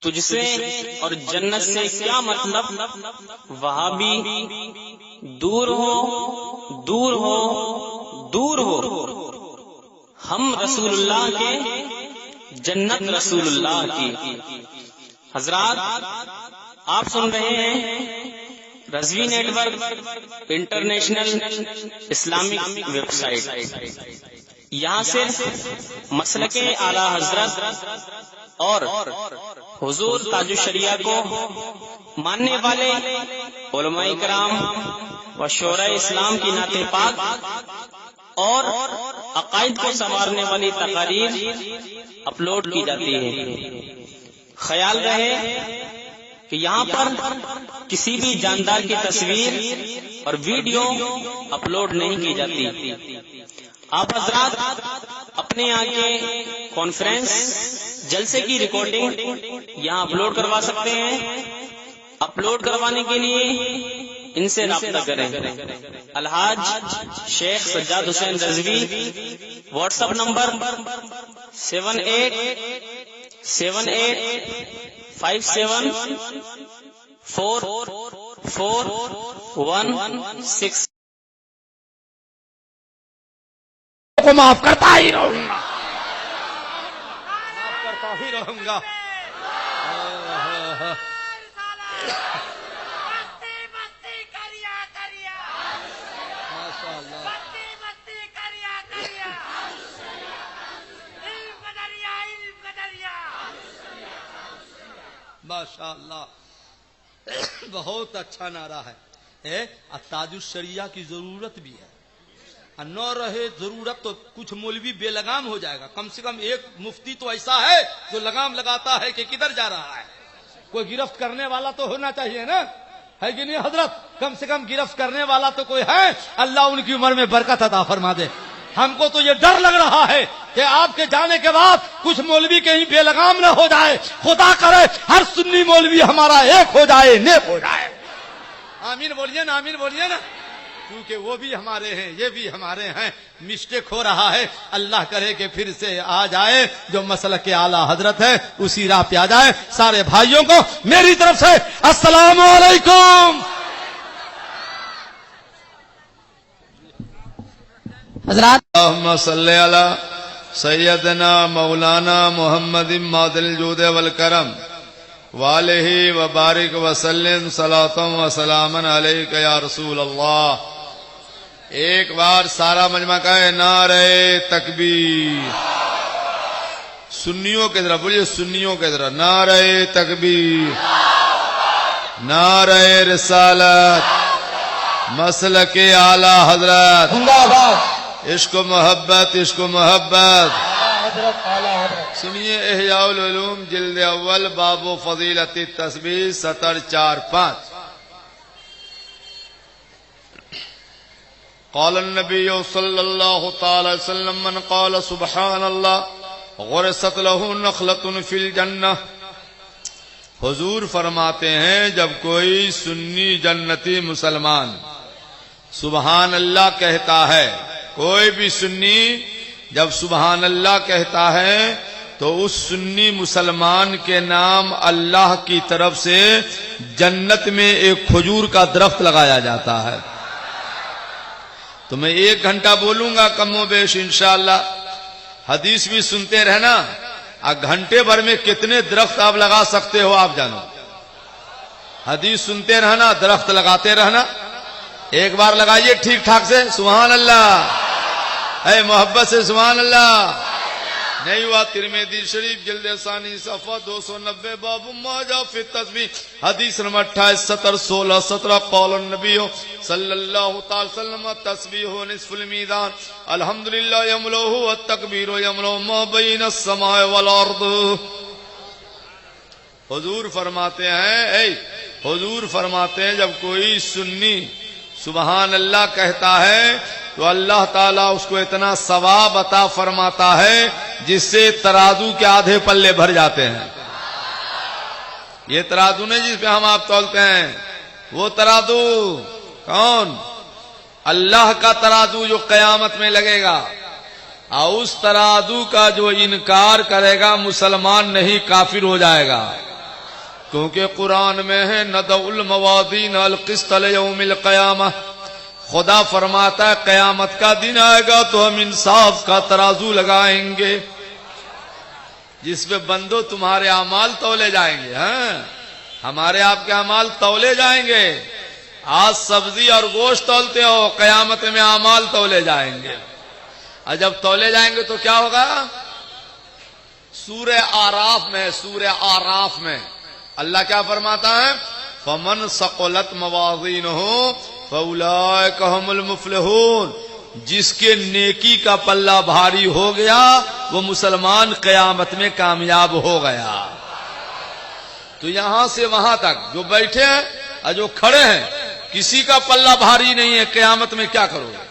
تجھ سے اور جنت سے کیا مطلب، وہابی دور ہو دور ہو دور ہو، ہم رسول اللہ کے، جنت رسول اللہ کی۔ حضرات آپ سن رہے ہیں Rizvi network international Islamic website. یہاں سے مسلک اعلی حضرت اور حضور تاج الشریعہ کو ماننے والے علماء کرام و شعراء اسلام کی نعت پاک اور عقائد کو سنوارنے والی تقاریر اپلوڈ کی جاتی ہے۔ خیال رہے کہ یہاں پر کسی بھی جاندار کی تصویر اور ویڈیو اپلوڈ نہیں کی جاتی۔ آپ حضرات اپنے یہاں کے کانفرنس جلسے کی ریکارڈنگ یہاں اپلوڈ کروا سکتے ہیں۔ اپلوڈ کروانے کے لیے ان سے رابطہ کریں۔ الحاج شیخ سجاد حسین رضوی، واٹس ایپ نمبر 7878574416 کو معاف کرتا ہی رہوں گا، معاف کرتا ہی رہوں گا۔ ماشاء اللہ، بہت اچھا نعرہ ہے۔ تاج الشریعہ کی ضرورت بھی ہے، نہ رہے ضرورت تو کچھ مولوی بے لگام ہو جائے گا۔ کم سے کم ایک مفتی تو ایسا ہے جو لگام لگاتا ہے کہ کدھر جا رہا ہے۔ کوئی گرفت کرنے والا تو ہونا چاہیے نا، ہے کہ نہیں حضرت؟ کم سے کم گرفت کرنے والا تو کوئی ہے۔ اللہ ان کی عمر میں برکت عطا فرما دے۔ ہم کو تو یہ ڈر لگ رہا ہے کہ آپ کے جانے کے بعد کچھ مولوی کہیں بے لگام نہ ہو جائے۔ خدا کرے ہر سنی مولوی ہمارا ایک ہو جائے، نیک ہو جائے۔ آمین بولیے نا، آمین بولیے نا، کیونکہ وہ بھی ہمارے ہیں، یہ بھی ہمارے ہیں۔ مسٹیک ہو رہا ہے، اللہ کرے کہ پھر سے آ جائے، جو مسلک کے اعلیٰ حضرت ہے اسی راہ پہ آ جائے۔ سارے بھائیوں کو میری طرف سے السلام علیکم۔ حضرات اللہم صلی علی سیدنا مولانا محمد مادل الجود والکرم والہ وبارک وسلم صلاۃ و سلاما علیک یا رسول اللہ۔ ایک بار سارا مجمع کہے نعرہ تکبیر۔ سنیوں کے ذرا بولیے، سنیوں کے ذرا نعرہ تکبیر، نعرہ رسالت، مسلک اعلی حضرت، عشق و محبت، عشق و محبت۔ سنیے احیاء العلوم جلد اول باب و فضیلت التسبیح سطر 4-5۔ قال النبی صلی اللہ تعالی وسلم من قال سبحان اللہ غرست له نخلۃ فی الجنہ۔ حضور فرماتے ہیں جب کوئی سنی جنتی مسلمان سبحان اللہ کہتا ہے، کوئی بھی سنی جب سبحان اللہ کہتا ہے تو اس سنی مسلمان کے نام اللہ کی طرف سے جنت میں ایک کھجور کا درخت لگایا جاتا ہے۔ تو میں 1 گھنٹہ بولوں گا کم و بیش انشاءاللہ، حدیث بھی سنتے رہنا۔ گھنٹے بھر میں کتنے درخت آپ لگا سکتے ہو آپ جانو۔ حدیث سنتے رہنا، درخت لگاتے رہنا۔ ایک بار لگائیے ٹھیک ٹھاک سے سبحان اللہ، اے محبت سے سبحان اللہ۔ نہیں ہوا ترمذی شریف جلد ثانی صفحہ 290 باب ما جاء فی التسبیح حدیث نمبر 28 سطر 16 17۔ قول النبی صلی اللہ تعالی وسلم التسبیح نصف المیزان الحمدللہ یملؤہ والتکبیر یملؤ ما بین السماء والارض۔ حضور فرماتے ہیں جب کوئی سنی سبحان اللہ کہتا ہے تو اللہ تعالیٰ اس کو اتنا ثواب عطا فرماتا ہے جس سے ترازو کے آدھے پلے بھر جاتے ہیں۔ یہ ترازو نہیں جس پہ ہم آپ تولتے ہیں، وہ ترازو کون؟ اللہ کا ترازو جو قیامت میں لگے گا، اور اس ترازو کا جو انکار کرے گا مسلمان نہیں کافر ہو جائے گا۔ کیونکہ قرآن میں ہے ندع الموازین القسط لیوم القیامہ، خدا فرماتا ہے قیامت کا دن آئے گا تو ہم انصاف کا ترازو لگائیں گے جس پہ بندو تمہارے اعمال تولے جائیں گے. ہاں ہمارے آپ کے اعمال تولے جائیں گے. آج سبزی اور گوشت تولتے ہو، قیامت میں اعمال تولے جائیں گے. اور جب تولے جائیں گے تو کیا ہوگا؟ سورہ آراف میں اللہ کیا فرماتا ہے؟ فمن ثقلت موازینہ فاولئک هم المفلحون. جس کے نیکی کا پلہ بھاری ہو گیا وہ مسلمان قیامت میں کامیاب ہو گیا. تو یہاں سے وہاں تک جو بیٹھے ہیں اور جو کھڑے ہیں کسی کا پلہ بھاری نہیں ہے. قیامت میں کیا کرو گے؟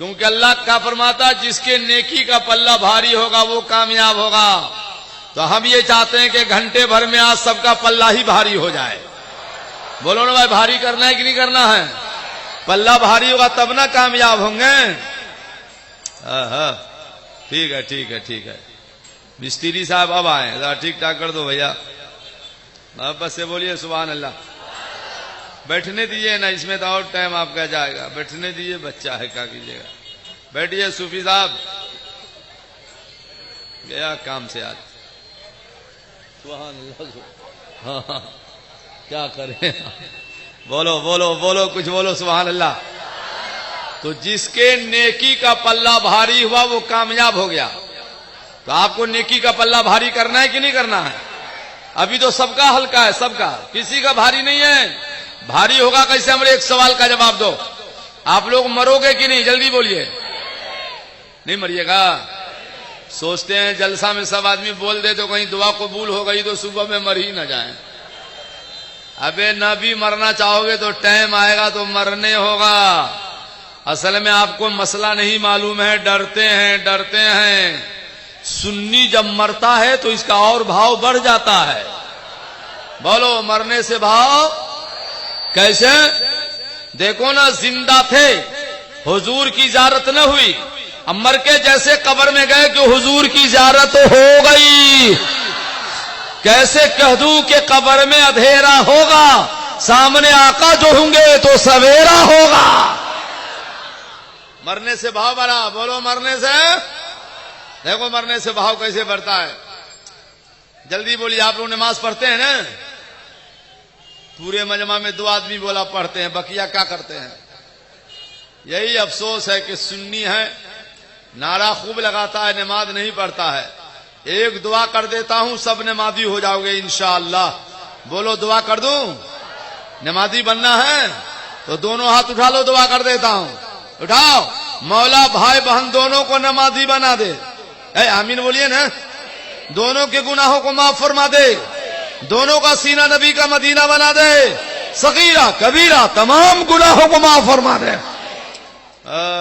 کیونکہ اللہ کا فرماتا جس کے نیکی کا پلہ بھاری ہوگا وہ کامیاب ہوگا. تو ہم یہ چاہتے ہیں کہ گھنٹے بھر میں آج سب کا پلہ ہی بھاری ہو جائے. بولو نا بھائی، بھاری کرنا ہے کہ نہیں کرنا ہے؟ پلہ بھاری ہوگا تب نہ کامیاب ہوں گے. ٹھیک ہے ٹھیک ہے ٹھیک ہے. مستری صاحب اب آئے، ذرا ٹھیک ٹھاک کر دو بھیا. بس سے بولیے سبحان اللہ. بیٹھنے دیجیے نا، اس میں تو اور ٹائم آپ کا جائے گا. بیٹھنے دیجیے، بچہ ہے کیا کیجیے گا. بیٹھیے صوفی صاحب، گیا کام سے آج. سبحان اللہ. ہاں کیا کریں، بولو بولو بولو کچھ بولو. سبحان اللہ. تو جس کے نیکی کا پلہ بھاری ہوا وہ کامیاب ہو گیا. تو آپ کو نیکی کا پلہ بھاری کرنا ہے کہ نہیں کرنا ہے؟ ابھی تو سب کا ہلکا ہے، سب کا، کسی کا بھاری نہیں ہے. بھاری ہوگا کیسے؟ ہمارے ایک سوال کا جواب دو. آپ لوگ مرو گے کہ نہیں؟ جلدی بولیے. نہیں مریے گا؟ سوچتے ہیں جلسہ میں سب آدمی بول دے تو کہیں دعا قبول ہو گئی تو صبح میں مر ہی نہ جائیں. ابے نہ بھی مرنا چاہو گے تو ٹائم آئے گا تو مرنے ہوگا. اصل میں آپ کو مسئلہ نہیں معلوم ہے، ڈرتے ہیں. سنی جب مرتا ہے تو اس کا اور بھاؤ بڑھ جاتا ہے. بولو مرنے سے بھاؤ کیسے؟ دیکھو نا، زندہ تھے، حضور کی زیارت نہ ہوئی، اب مر کے جیسے قبر میں گئے کہ حضور کی زیارت ہو گئی. کیسے کہہ دوں کہ قبر میں اندھیرا ہوگا، سامنے آقا جو ہوں گے تو سویرا ہوگا. مرنے سے بھاؤ بڑھا. بولو مرنے سے. دیکھو مرنے سے بھاؤ کیسے بڑھتا ہے. جلدی بولیے. آپ لوگ نماز پڑھتے ہیں نا؟ پورے مجمع میں 2 آدمی بولا پڑھتے ہیں، بقیہ کیا کرتے ہیں؟ یہی افسوس ہے کہ سنی ہے، نعرہ خوب لگاتا ہے، نماز نہیں پڑھتا ہے. ایک دعا کر دیتا ہوں، سب نمازی ہو جاؤ گے انشاءاللہ. بولو دعا کر دوں؟ نمازی بننا ہے تو دونوں ہاتھ اٹھا لو، دعا کر دیتا ہوں. اٹھاؤ. مولا بھائی بہن دونوں کو نمازی بنا دے. آمین بولیے نا. دونوں کے گناہوں کو معاف فرما دے، دونوں کا سینہ نبی کا مدینہ بنا دے، صغیرہ کبیرہ تمام گناہوں کو معاف فرما دے.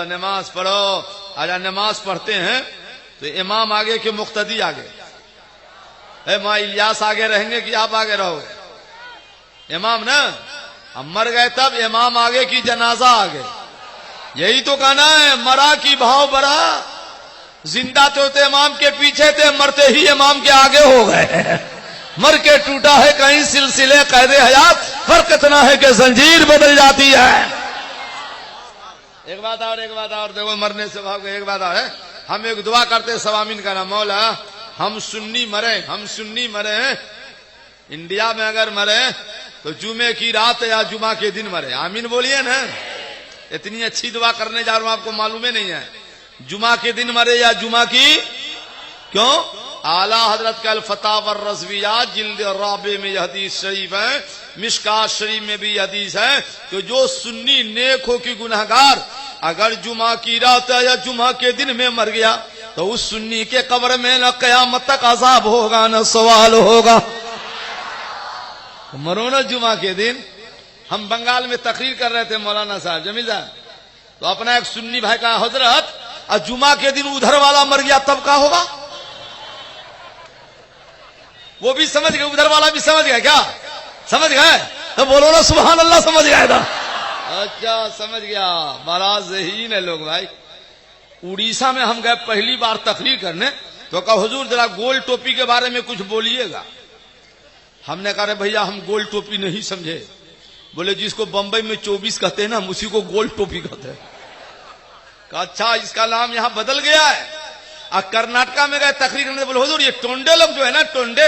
نماز پڑھو. آجا نماز پڑھتے ہیں تو امام آگے کہ مقتدی آگے؟ ماں الیاس آگے رہیں گے کہ آپ آگے رہو گے؟ امام نا. ہم مر گئے تب امام آگے کی جنازہ آگے. یہی تو کہنا ہے، مرا کی بھاؤ بڑھا. زندہ تو امام کے پیچھے تھے، مرتے ہی امام کے آگے ہو گئے. مر کے ٹوٹا ہے کہیں سلسلے قید حیات، فرق اتنا ہے کہ زنجیر بدل جاتی ہے. ایک بات اور دیکھو مرنے سے بھاگ ایک بات اور ہے. ہم ایک دعا کرتے سب آمین کا نام. مولا ہم سنی مرے انڈیا میں اگر مرے تو جمعے کی رات یا جمعہ کے دن مرے. آمین بولیے نا. اتنی اچھی دعا کرنے جا رہا ہوں، آپ کو معلوم ہی نہیں ہے. جمعہ کے دن مرے یا جمعہ کی کیوں؟ اعلیٰ حضرت کا الفتاوی الرضویات جلد رابع میں یہ حدیث شریف ہے، مشکات شریف میں بھی یہ حدیث ہے کہ جو سنی نیک ہو کی گنہگار اگر جمعہ کی رات یا جمعہ کے دن میں مر گیا تو اس سنی کے قبر میں نہ قیامت تک عذاب ہوگا نہ سوال ہوگا. مرو نا جمعہ کے دن. ہم بنگال میں تقریر کر رہے تھے مولانا صاحب جمیل صاحب، تو اپنا ایک سنی بھائی کا حضرت اور جمعہ کے دن ادھر والا مر گیا تب کا ہوگا؟ وہ بھی سمجھ گئے، ادھر والا بھی سمجھ گیا. کیا سمجھ گئے؟ تو بولو نا سبحان اللہ. سمجھ گئے تھا؟ اچھا سمجھ گیا. بڑا ذہین ہے لوگ بھائی. اڑیسہ میں ہم گئے پہلی بار تقریر کرنے تو کہا حضور ذرا گول ٹوپی کے بارے میں کچھ بولیے گا. ہم نے کہا رے بھیا ہم گول ٹوپی نہیں سمجھے. بولے جس کو بمبئی میں 24 کہتے ہیں نا ہم اسی کو گول ٹوپی کہتے ہیں. کہا اچھا اس کا نام یہاں بدل گیا ہے. کرناٹکا میں گئے تقریر کرنے, بولے حضور یہ ٹونڈے لوگ جو ہے نا ٹونڈے.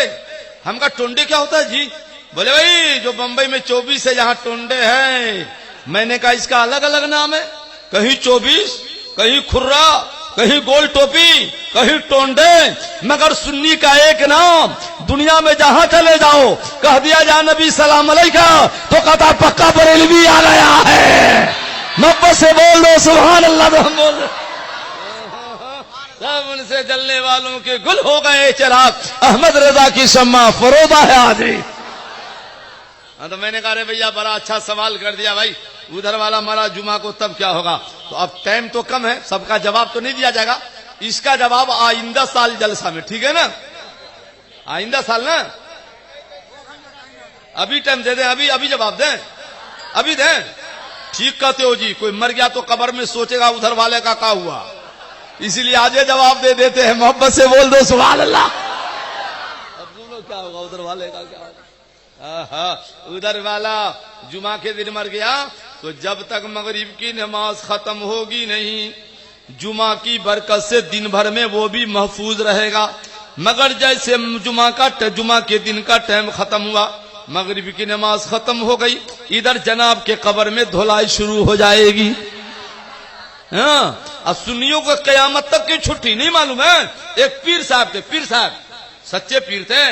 ہم کہا ٹونڈے کیا ہوتا ہے جی؟ بولے بھائی جو بمبئی میں 24 ہے یہاں ٹونڈے ہیں. میں نے کہا اس کا الگ الگ نام ہے, کہیں 24, کہیں کھرا, کہیں گول ٹوپی, کہیں ٹونڈے, مگر سنی کا ایک نام. دنیا میں جہاں چلے جاؤ کہہ دیا جا نبی سلام علیکہ تو کہتا پکا بریلوی آ گیا ہے. محبت سے بول دو سبحان اللہ. تو ہم بول سب ان سے جلنے والوں کے گل ہو گئے چراغ, احمد رضا کی شمع فروزہ ہے آج. تو میں نے کہا رے بھیا بڑا اچھا سوال کر دیا بھائی, ادھر والا مرا جمعہ کو تب کیا ہوگا؟ تو اب ٹائم تو کم ہے, سب کا جواب تو نہیں دیا جائے گا. اس کا جواب آئندہ سال جلسہ میں, ٹھیک ہے نا؟ آئندہ سال نا, ابھی ٹائم دے دیں, ابھی جواب دیں, ابھی دیں. ٹھیک کہتے ہو جی, کوئی مر گیا تو قبر میں سوچے گا ادھر والے کا کیا ہوا, اسی لیے آج جواب دے دیتے ہیں. محبت سے بول دو سبحان اللہ. اب سنو کیا ہوگا, ادھر والے کا کیا ہوگا. ادھر والا جمعہ کے دن مر گیا تو جب تک مغرب کی نماز ختم ہوگی نہیں, جمعہ کی برکت سے دن بھر میں وہ بھی محفوظ رہے گا. مگر جیسے جمعہ کے دن کا ٹائم ختم ہوا, مغرب کی نماز ختم ہو گئی, ادھر جناب کے قبر میں دھلائی شروع ہو جائے گی. ہاں, اب سنیوں کو قیامت تک کی چھٹی نہیں معلوم ہے. ایک پیر صاحب تھے, پیر صاحب سچے پیر تھے.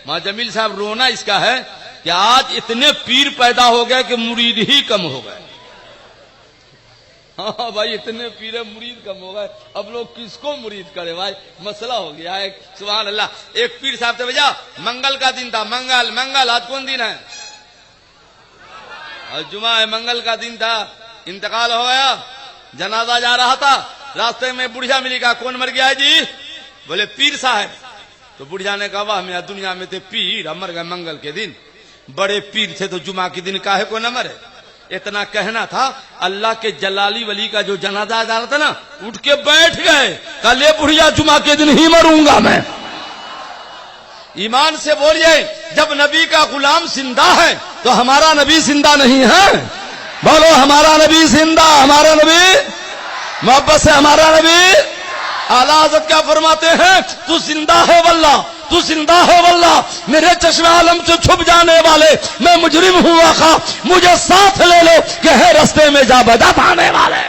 ماں جمیل صاحب رونا اس کا ہے کہ آج اتنے پیر پیدا ہو گئے کہ مرید ہی کم ہو گئے. ہاں بھائی اتنے پیر مرید کم ہو گئے, اب لوگ کس کو مرید کرے بھائی, مسئلہ ہو گیا ہے. سبحان اللہ. ایک پیر صاحب تھے بھیا, منگل کا دن تھا, منگل آج کون دن ہے؟ آج جمعہ ہے. منگل کا دن تھا, انتقال ہو گیا, جنازہ جا رہا تھا, راستے میں بڑھیا ملی. کہا کون مر گیا ہے جی؟ بولے پیر صاحب. تو بڑھیا نے کہا واہ میں دنیا میں تھے پیر, مر گئے منگل کے دن. بڑے پیر تھے تو جمعہ کے دن کاہے کو نہ مرے. اتنا کہنا تھا, اللہ کے جلالی ولی کا جو جنازہ جا رہا تھا نا, اٹھ کے بیٹھ گئے. کل یہ بڑھیا جمعہ کے دن ہی مروں گا میں. ایمان سے بولیے, جب نبی کا غلام زندہ ہے تو ہمارا نبی زندہ نہیں ہے؟ بولو ہمارا نبی زندہ, ہمارا نبی. محبت سے ہمارا نبی. اعلیٰ حضرت کیا فرماتے ہیں؟ تو زندہ ہے واللہ, تو زندہ ہے واللہ, میرے چشمہ عالم سے چھپ جانے والے, میں مجرم ہوں آقا, مجھے ساتھ لے لو کہ ہے رستے میں جا بجا پانے والے.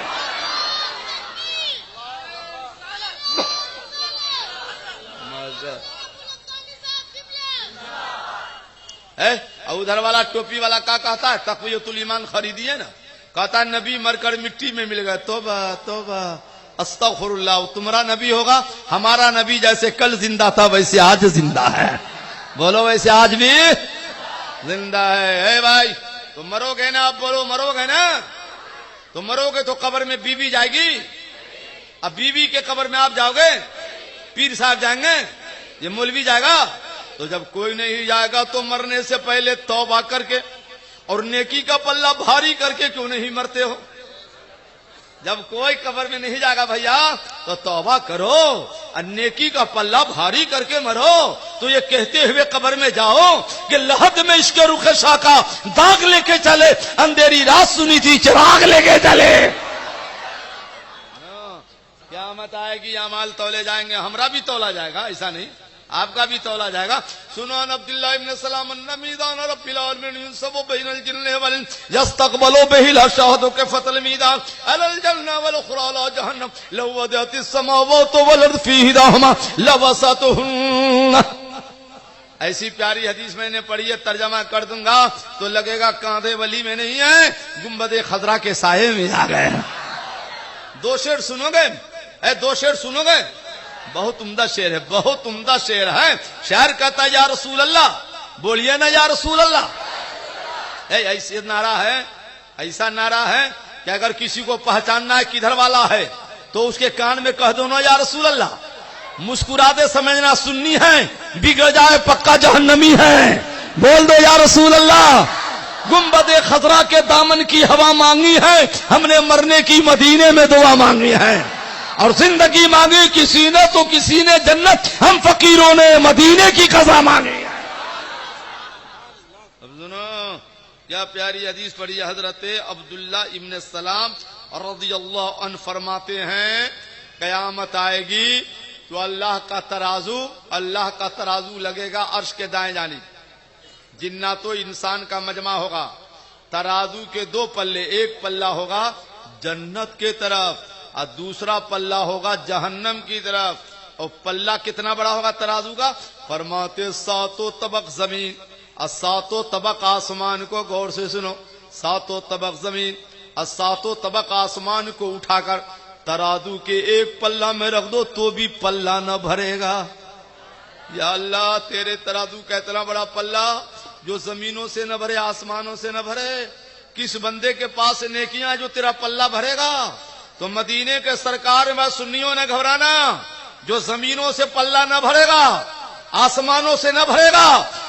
ادھر والا ٹوپی والا کیا کہتا ہے؟ تقویت الایمان خریدیے نا, کہتا ہے نبی مر کر مٹی میں مل گئے. توبہ توبہ استغفر اللہ. تمہارا نبی ہوگا, ہمارا نبی جیسے کل زندہ تھا ویسے آج زندہ ہے. بولو ویسے آج بھی زندہ ہے. اے بھائی تم مرو گے نا, آپ بولو مرو گے نا, تو مرو گے تو قبر میں بیوی جائے گی. اب بیوی کے قبر میں آپ جاؤ گے, پیر صاحب جائیں گے, یہ مولوی جائے گا. تو جب کوئی نہیں جائے گا تو مرنے سے پہلے توبہ کر کے اور نیکی کا پلہ بھاری کر کے کیوں نہیں مرتے ہو؟ جب کوئی قبر میں نہیں جائے گا بھیا تو توبہ کرو اور نیکی کا پلہ بھاری کر کے مرو. تو یہ کہتے ہوئے قبر میں جاؤ کہ لحد میں عشق رخ شاہ کا داغ لے کے چلے, اندھیری رات سنی تھی چراغ لے کے چلے. قیامت آئے گی, اعمال تولے جائیں گے, ہمارا بھی تولا جائے گا, ایسا نہیں آپ کا بھی تولا جائے گا. سنو ان عبداللہ ابن سلام النمیدان رب العالمین ينصب بین الجن والانس يستقبل به الشهد كفة الميدان على الجنة والأخرى على جهنم لو وضعت السماوات والأرض في إحداهما لوسعتهن. ایسی پیاری حدیث میں نے پڑھی ہے, ترجمہ کر دوں گا تو لگے گا کاندھے ولی میں نہیں ہے, گنبد خضرا کے سائے میں آ گئے. دو شعر سنو گے, دو شعر سنو گے, بہت عمدہ شعر ہے, بہت عمدہ شعر ہے. شاعر کہتا ہے یا رسول اللہ, بولیے نا یا رسول اللہ. ایسے نعرہ ہے, ایسا نعرہ ہے کہ اگر کسی کو پہچاننا ہے کدھر والا ہے تو اس کے کان میں کہہ دو نا یا رسول اللہ. مسکرا دے سمجھنا سنی ہے, بگڑ جائے پکا جہنمی ہے. بول دو یا رسول اللہ. گنبد خضرا کے دامن کی ہوا مانگی ہے ہم نے, مرنے کی مدینے میں دعا مانگی ہے, اور زندگی مانگی کسی نے تو کسی نے جنت, ہم فقیروں نے مدینے کی قضا مانگی ہے. کیا پیاری حدیث پڑھی ہے. حضرت عبداللہ ابن سلام رضی اللہ عنہ فرماتے ہیں قیامت آئے گی تو اللہ کا ترازو لگے گا عرش کے دائیں جانب. جنات و انسان کا مجمع ہوگا. ترازو کے دو پلے، ایک پلہ ہوگا جنت کے طرف اور دوسرا پلہ ہوگا جہنم کی طرف. اور پلہ کتنا بڑا ہوگا ترازو کا؟ فرماتے 7 طبق زمین اور 7 طبق آسمان کو غور سے سنو. 7 طبق زمین اور 7 طبق آسمان کو اٹھا کر ترازو کے ایک پلہ میں رکھ دو تو بھی پلہ نہ بھرے گا. یا اللہ تیرے ترازو کا اتنا بڑا پلہ جو زمینوں سے نہ بھرے، آسمانوں سے نہ بھرے. کس بندے کے پاس نیکیاں جو تیرا پلہ بھرے گا؟ تو مدینے کے سرکار میں سنیوں نے گھبرانا. جو زمینوں سے پلہ نہ بھرے گا، آسمانوں سے نہ بھرے گا،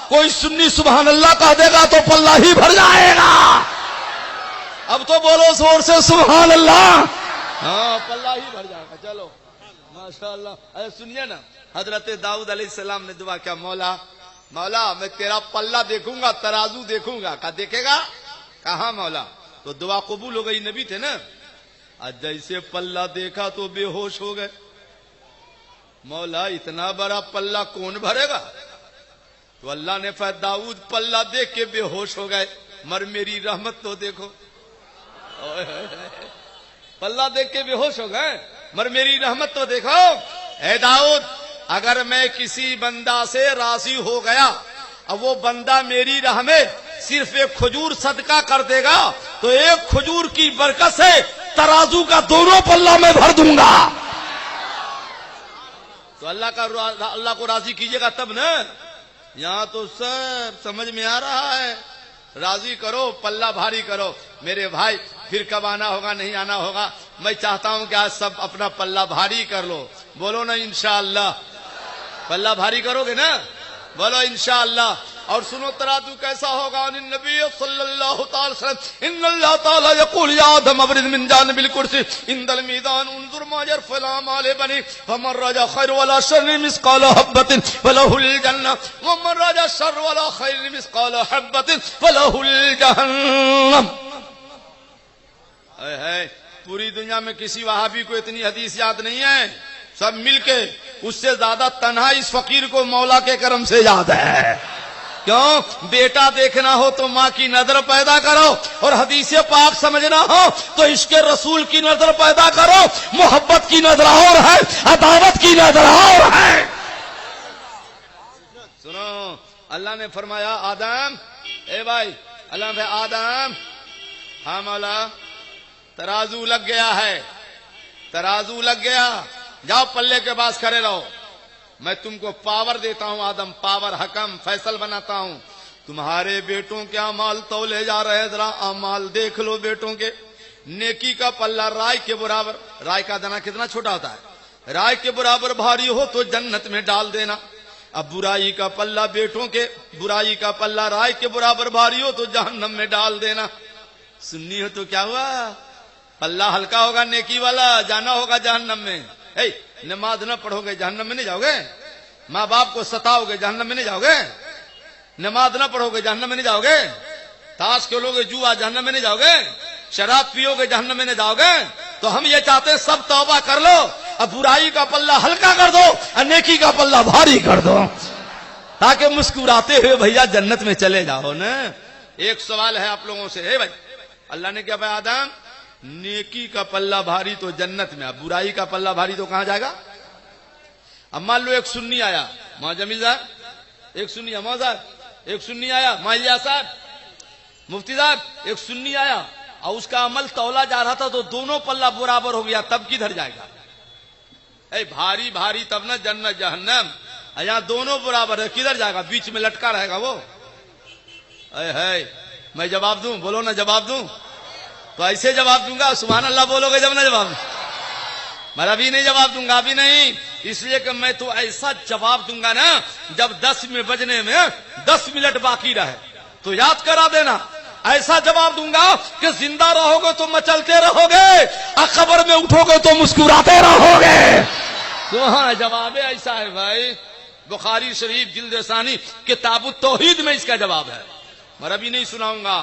کوئی سنی سبحان اللہ کہہ دے گا تو پلہ ہی بھر جائے گا. اب تو بولو زور سے سبحان اللہ. ہاں پلہ ہی بھر جائے گا. چلو ماشاء اللہ. ارے سنیے نا، حضرت داؤد علیہ السلام نے دعا کیا، مولا میں تیرا پلہ دیکھوں گا، ترازو دیکھوں گا. کہا دیکھے گا؟ کہاں مولا. تو دعا قبول ہو گئی، نبی تھے نا. جیسے پلہ دیکھا تو بے ہوش ہو گئے. مولا اتنا بڑا پلہ کون بھرے گا؟ تو اللہ نے فرمایا داؤد پلہ دیکھ کے بے ہوش ہو گئے، مر میری رحمت تو دیکھو. پلہ دیکھ کے بے ہوش ہو گئے، مر میری رحمت تو دیکھو. اے داؤد اگر میں کسی بندہ سے راضی ہو گیا اور وہ بندہ میری راہ میں صرف ایک کھجور صدقہ کر دے گا تو ایک کھجور کی برکت سے ترازو کا دونوں پلہ میں بھر دوں گا. تو اللہ کو راضی کیجیے گا تب نا. یہاں تو سب سمجھ میں آ رہا ہے. راضی کرو، پلہ بھاری کرو. میرے بھائی پھر کب آنا ہوگا نہیں آنا ہوگا. میں چاہتا ہوں کہ آج سب اپنا پلہ بھاری کر لو. بولو نا انشاءاللہ. پلہ بھاری کرو گے نا؟ بولو انشاءاللہ. اور سنو ترازو کیسا ہوگا. النبی صلی اللہ تعالی وسلم ان اللہ تعالی یقول یا آدم ابرز من جانب الکرسی عند المیزان انظر ما يرفع الاعمال بنی فمن رجا خیر ولا شر مثقال حبة فله الجنة ومن رجا شر ولا خیر مثقال حبة فله الجهنم. ہے پوری دنیا میں کسی وہابی کو اتنی حدیث یاد نہیں ہے. سب مل کے اس سے زیادہ تنہا اس فقیر کو مولا کے کرم سے یاد ہے. کیوں؟ بیٹا دیکھنا ہو تو ماں کی نظر پیدا کرو، اور حدیث پاک سمجھنا ہو تو عشق رسول کی نظر پیدا کرو. محبت کی نظر اور ہے، عداوت کی نظر اور ہے. سنو اللہ نے فرمایا آدم، اے بھائی اللہ نے آدم، ہاں مولا ترازو لگ گیا ہے، ترازو لگ گیا، جاؤ پلے کے پاس کھڑے رہو. میں تم کو پاور دیتا ہوں آدم، پاور، حکم، فیصل بناتا ہوں. تمہارے بیٹوں کے اعمال تولے جا رہے ہیں، ذرا اعمال دیکھ لو بیٹوں کے. نیکی کا پلہ رائے کے برابر، رائے کا دانہ کتنا چھوٹا ہوتا ہے، رائے کے برابر بھاری ہو تو جنت میں ڈال دینا. اب برائی کا پلہ بیٹوں کے، برائی کا پلہ رائے کے برابر بھاری ہو تو جہنم میں ڈال دینا. سننی ہو تو کیا ہوا، پلہ ہلکا ہوگا نیکی والا، جانا ہوگا جہنم میں. نماز نہ پڑھو گے جہنم میں نہیں جاؤ گے. ماں باپ کو ستاؤ گے جہنم میں نہیں جاؤ گے. نماز نہ پڑھو گے جہنم میں نہیں جاؤ گے. تاش کھیلو گے، جوا، جہنم میں نہیں جاؤ گے. شراب پیو گے جہنم میں نہیں جاؤ گے. تو ہم یہ چاہتے ہیں سب توبہ کر لو، اب برائی کا پلہ ہلکا کر دو اور نیکی کا پلہ بھاری کر دو، تاکہ مسکراتے ہوئے بھیا جنت میں چلے جاؤ نا. ایک سوال ہے آپ لوگوں سے، بھائی اللہ نے کیا کہا آدم، نیکی کا پلہ بھاری تو جنت میں، اب برائی کا پلہ بھاری تو کہاں جائے گا. اب مان لو ایک سنی آیا، ماں جمیل صاحب، ایک سنی اماں صاحب، ایک سنی آیا مالیہ صاحب، مفتی صاحب، ایک سنی آیا اور اس کا عمل تولا جا رہا تھا تو دونوں پلہ برابر ہو گیا، تب کدھر جائے گا. اے بھاری بھاری تب نہ جنت جہنم. یہاں دونوں برابر ہے، کدھر جائے گا، بیچ میں لٹکا رہے گا وہ. اے ہے میں جواب دوں، بولو نا جواب دوں. تو ایسے جواب دوں گا، سبحان اللہ بولو گے جب نہ جواب. میں ابھی نہیں جواب دوں گا، ابھی نہیں، اس لیے کہ میں تو ایسا جواب دوں گا نا جب 10 میں بجنے میں 10 منٹ باقی رہے تو یاد کرا دینا. ایسا جواب دوں گا کہ زندہ رہو گے تو مچلتے رہو گے اور قبر میں اٹھو گے تو مسکراتے رہو گے. سبحان، جواب ایسا ہے بھائی. بخاری شریف جلد ثانی کتاب التوحید میں اس کا جواب ہے. میں ابھی نہیں سناؤں گا،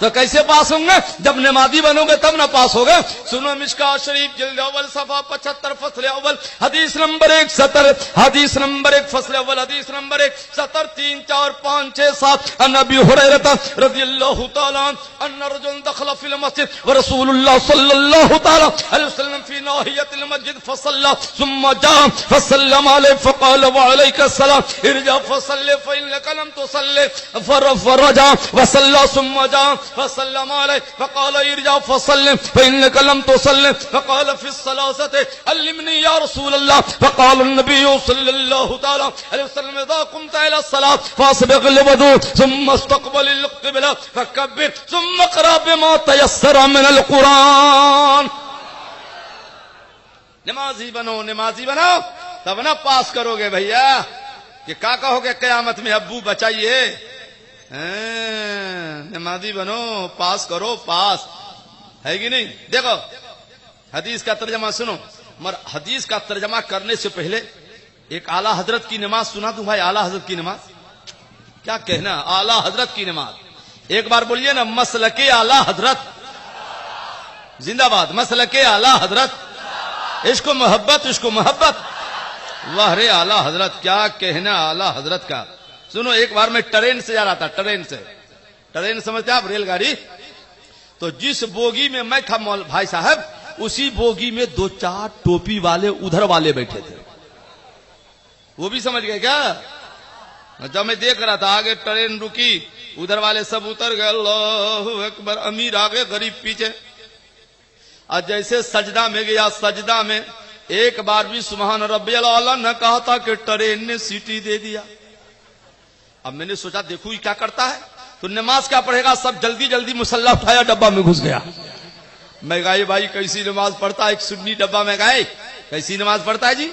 تو کیسے پاس ہوں گے؟ جب نمازی بنو گے تب نہ پاس ہوگے. سنو مشکات شریف جلد اول صفحہ 75 فصل اول حدیث نمبر 170 حدیث نمبر 1 فصل اول حدیث نمبر 170 3 4 5 6 7 عن ابی ہریرہ رضی اللہ تعالی عنہ ان رجلا دخل فی المسجد ورسول اللہ صلی اللہ تعالی علیہ وسلم فی ناحیۃ المسجد فصلى ثم جاء فسلم علیہ فقال وعلیک السلام ارجع فصلی فإنک لم تصلی فرجع وصلى ثم جاء فسلم علیہ فقال ارجع فصلی فإنک لم تصلی فقال في الثلاثة علمني يا رسول الله فقال النبي صلى الله تعالى عليه وسلم اذا قمت الى الصلاة فاسبغ الوضوء ثم استقبل القبلة فكبر ثم اقرأ بما تيسر من القرآن. نمازی بنو تب نہ پاس کرو گے بھیا. کہ کیا کہو گے قیامت میں؟ ابو بچائیے. نمازی بنو، پاس کرو، پاس ہے کہ نہیں؟ دیکھو حدیث کا ترجمہ سنو، مگر حدیث کا ترجمہ کرنے سے پہلے ایک اعلیٰ حضرت کی نماز سنا دوں بھائی. اعلیٰ حضرت کی نماز کیا کہنا؟ اعلیٰ حضرت کی نماز ایک بار بولیے نا. مسلک اعلیٰ حضرت زندہ باد. مسلک اعلیٰ حضرت. عشق و محبت، عشق و محبت. واہ رے اعلیٰ حضرت، کیا کہنا اعلیٰ حضرت کا. سنو ایک بار میں ٹرین سے جا رہا تھا. ٹرین سمجھتے آپ؟ ریل گاڑی. تو جس بوگی میں میں تھا بھائی صاحب، اسی بوگی میں 2-4 ٹوپی والے ادھر والے بیٹھے تھے. وہ بھی سمجھ گئے کیا؟ جب میں دیکھ رہا تھا آگے ٹرین رکی، ادھر والے سب اتر گئے، اللہ اکبر، امیر آگے غریب پیچھے. اور جیسے سجدہ میں گیا، سجدہ میں ایک بار بھی سبحان ربی الاعلی نہ کہا تھا کہ ٹرین نے سیٹی دے دیا. اب میں نے سوچا دیکھو یہ کیا کرتا ہے. تو نماز کیا پڑھے گا؟ سب جلدی جلدی مسلح اٹھایا، ڈبہ میں گھس گیا. میں گائے بھائی کیسی نماز پڑھتا ہے. ایک سنی ڈبہ میں گئے، کیسی نماز پڑھتا ہے جی؟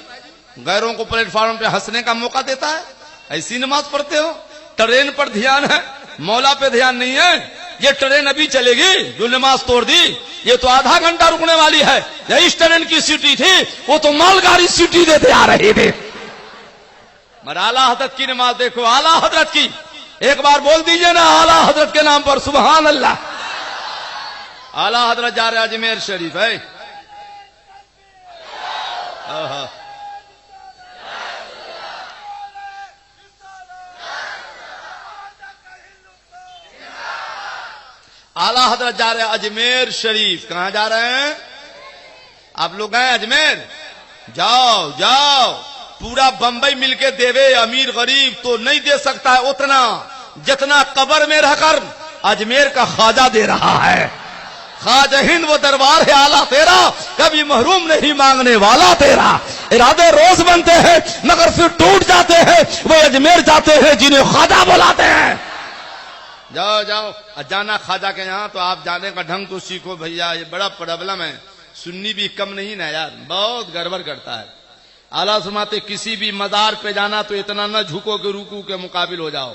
غیروں کو پلیٹ فارم پہ ہنسنے کا موقع دیتا ہے. ایسی نماز پڑھتے ہو؟ ٹرین پر دھیان ہے، مولا پہ دھیان نہیں ہے. یہ ٹرین ابھی چلے گی جو نماز توڑ دی. یہ تو آدھا گھنٹہ رکنے والی ہے. اس ٹرین کی سیٹی تھی، وہ تو مال گاڑی سیٹی دیتے آ رہے تھے. مگر اعلیٰ حضرت کی نماز دیکھو، اعلیٰ حضرت کی. ایک بار بول دیجئے نا اعلیٰ حضرت کے نام پر سبحان اللہ. اعلیٰ حضرت جا رہے اجمیر شریف ہے. اعلیٰ حضرت جا رہے ہیں اجمیر شریف. کہاں جا رہے ہیں آپ لوگ؟ گئے اجمیر؟ جاؤ جاؤ. پورا بمبئی مل کے دیوے، امیر غریب تو نہیں دے سکتا ہے اتنا جتنا قبر میں رہ کر اجمیر کا خواجہ دے رہا ہے. خواجہ ہند وہ دربار ہے اعلیٰ تیرا، کبھی محروم نہیں مانگنے والا تیرا. ارادے روز بنتے ہیں مگر پھر ٹوٹ جاتے ہیں. وہ اجمیر جاتے ہیں جنہیں خواجہ بلاتے ہیں. جاؤ جاؤ. جانا خواجہ کے یہاں تو آپ جانے کا ڈھنگ تو سیکھو بھیا. یہ بڑا پرابلم ہے. سنی بھی کم نہیں نا یار، بہت گڑبڑ کرتا ہے. اعلیٰ فرماتے کسی بھی مدار پہ جانا تو اتنا نہ جھکو کہ رکوع کے مقابل ہو جاؤ.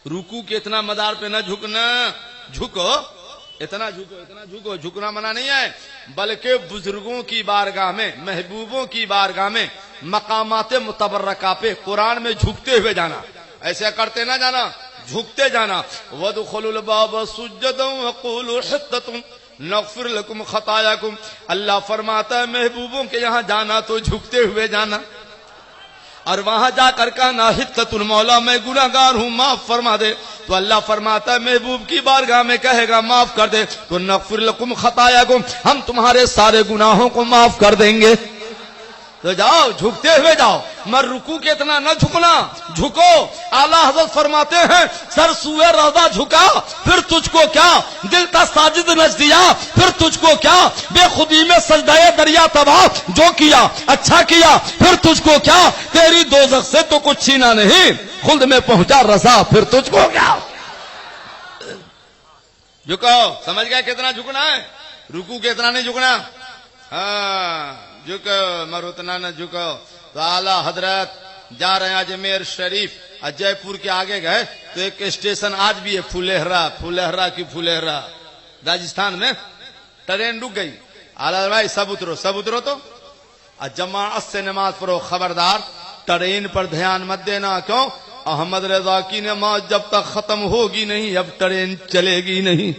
رکوع کے اتنا مدار پہ نہ جھکنا. جھکو اتنا جھکو، اتنا جھکو. جھکنا منع نہیں ہے، بلکہ بزرگوں کی بارگاہ میں، محبوبوں کی بارگاہ میں، مقامات متبرکہ پہ قرآن میں جھکتے ہوئے جانا. ایسے کرتے نہ جانا، جھکتے جانا. وَادْخُلُوا الْبَابَ سُجَّدًا وَقُولُوا حِطَّةٌ نَغْفِرْ لَكُمْ خَطَايَاكُمْ. اللہ فرماتا ہے محبوبوں کے یہاں جانا تو جھکتے ہوئے جانا، اور وہاں جا کر کہنا حِطَّةٌ مولا میں گناہگار ہوں معاف فرما دے. تو اللہ فرماتا ہے محبوب کی بارگاہ میں کہے گا معاف کر دے تو نغفر لکم خطایاکم، ہم تمہارے سارے گناہوں کو معاف کر دیں گے. تو جاؤ جھکتے ہوئے جاؤ، مر رکوع کے اتنا نہ جھکنا. جھکو. اعلیٰ حضرت فرماتے ہیں سر سوئے روضہ جھکا پھر تجھ کو کیا، دل کا ساجد نچ دیا پھر تجھ کو کیا، بے خودی میں سجدہ دریا تباہ جو کیا اچھا کیا پھر تجھ کو کیا، تیری دوزخ سے تو کچھ چھینا نہیں، خلد میں پہنچا رضا پھر تجھ کو کیا. جھکو. سمجھ گئے کتنا جھکنا ہے؟ رکوع کے اتنا نہیں جھکنا. ہاں جھکو، مر اتنا نہ جھکو. تو اعلیٰ حضرت جا رہے ہیں اجمیر شریف. جے پور کے آگے گئے تو ایک اسٹیشن آج بھی ہے پھولہرا. پھولہرا کی پھولہرا راجستھان میں. ٹرین رک گئی. اعلیٰ بھائی سب اترو، سب اترو. تو جماعت سے نماز پڑھو. خبردار ٹرین پر دھیان مت دینا. کیوں؟ احمد رضا کی نماز جب تک ختم ہوگی نہیں اب ٹرین چلے گی نہیں.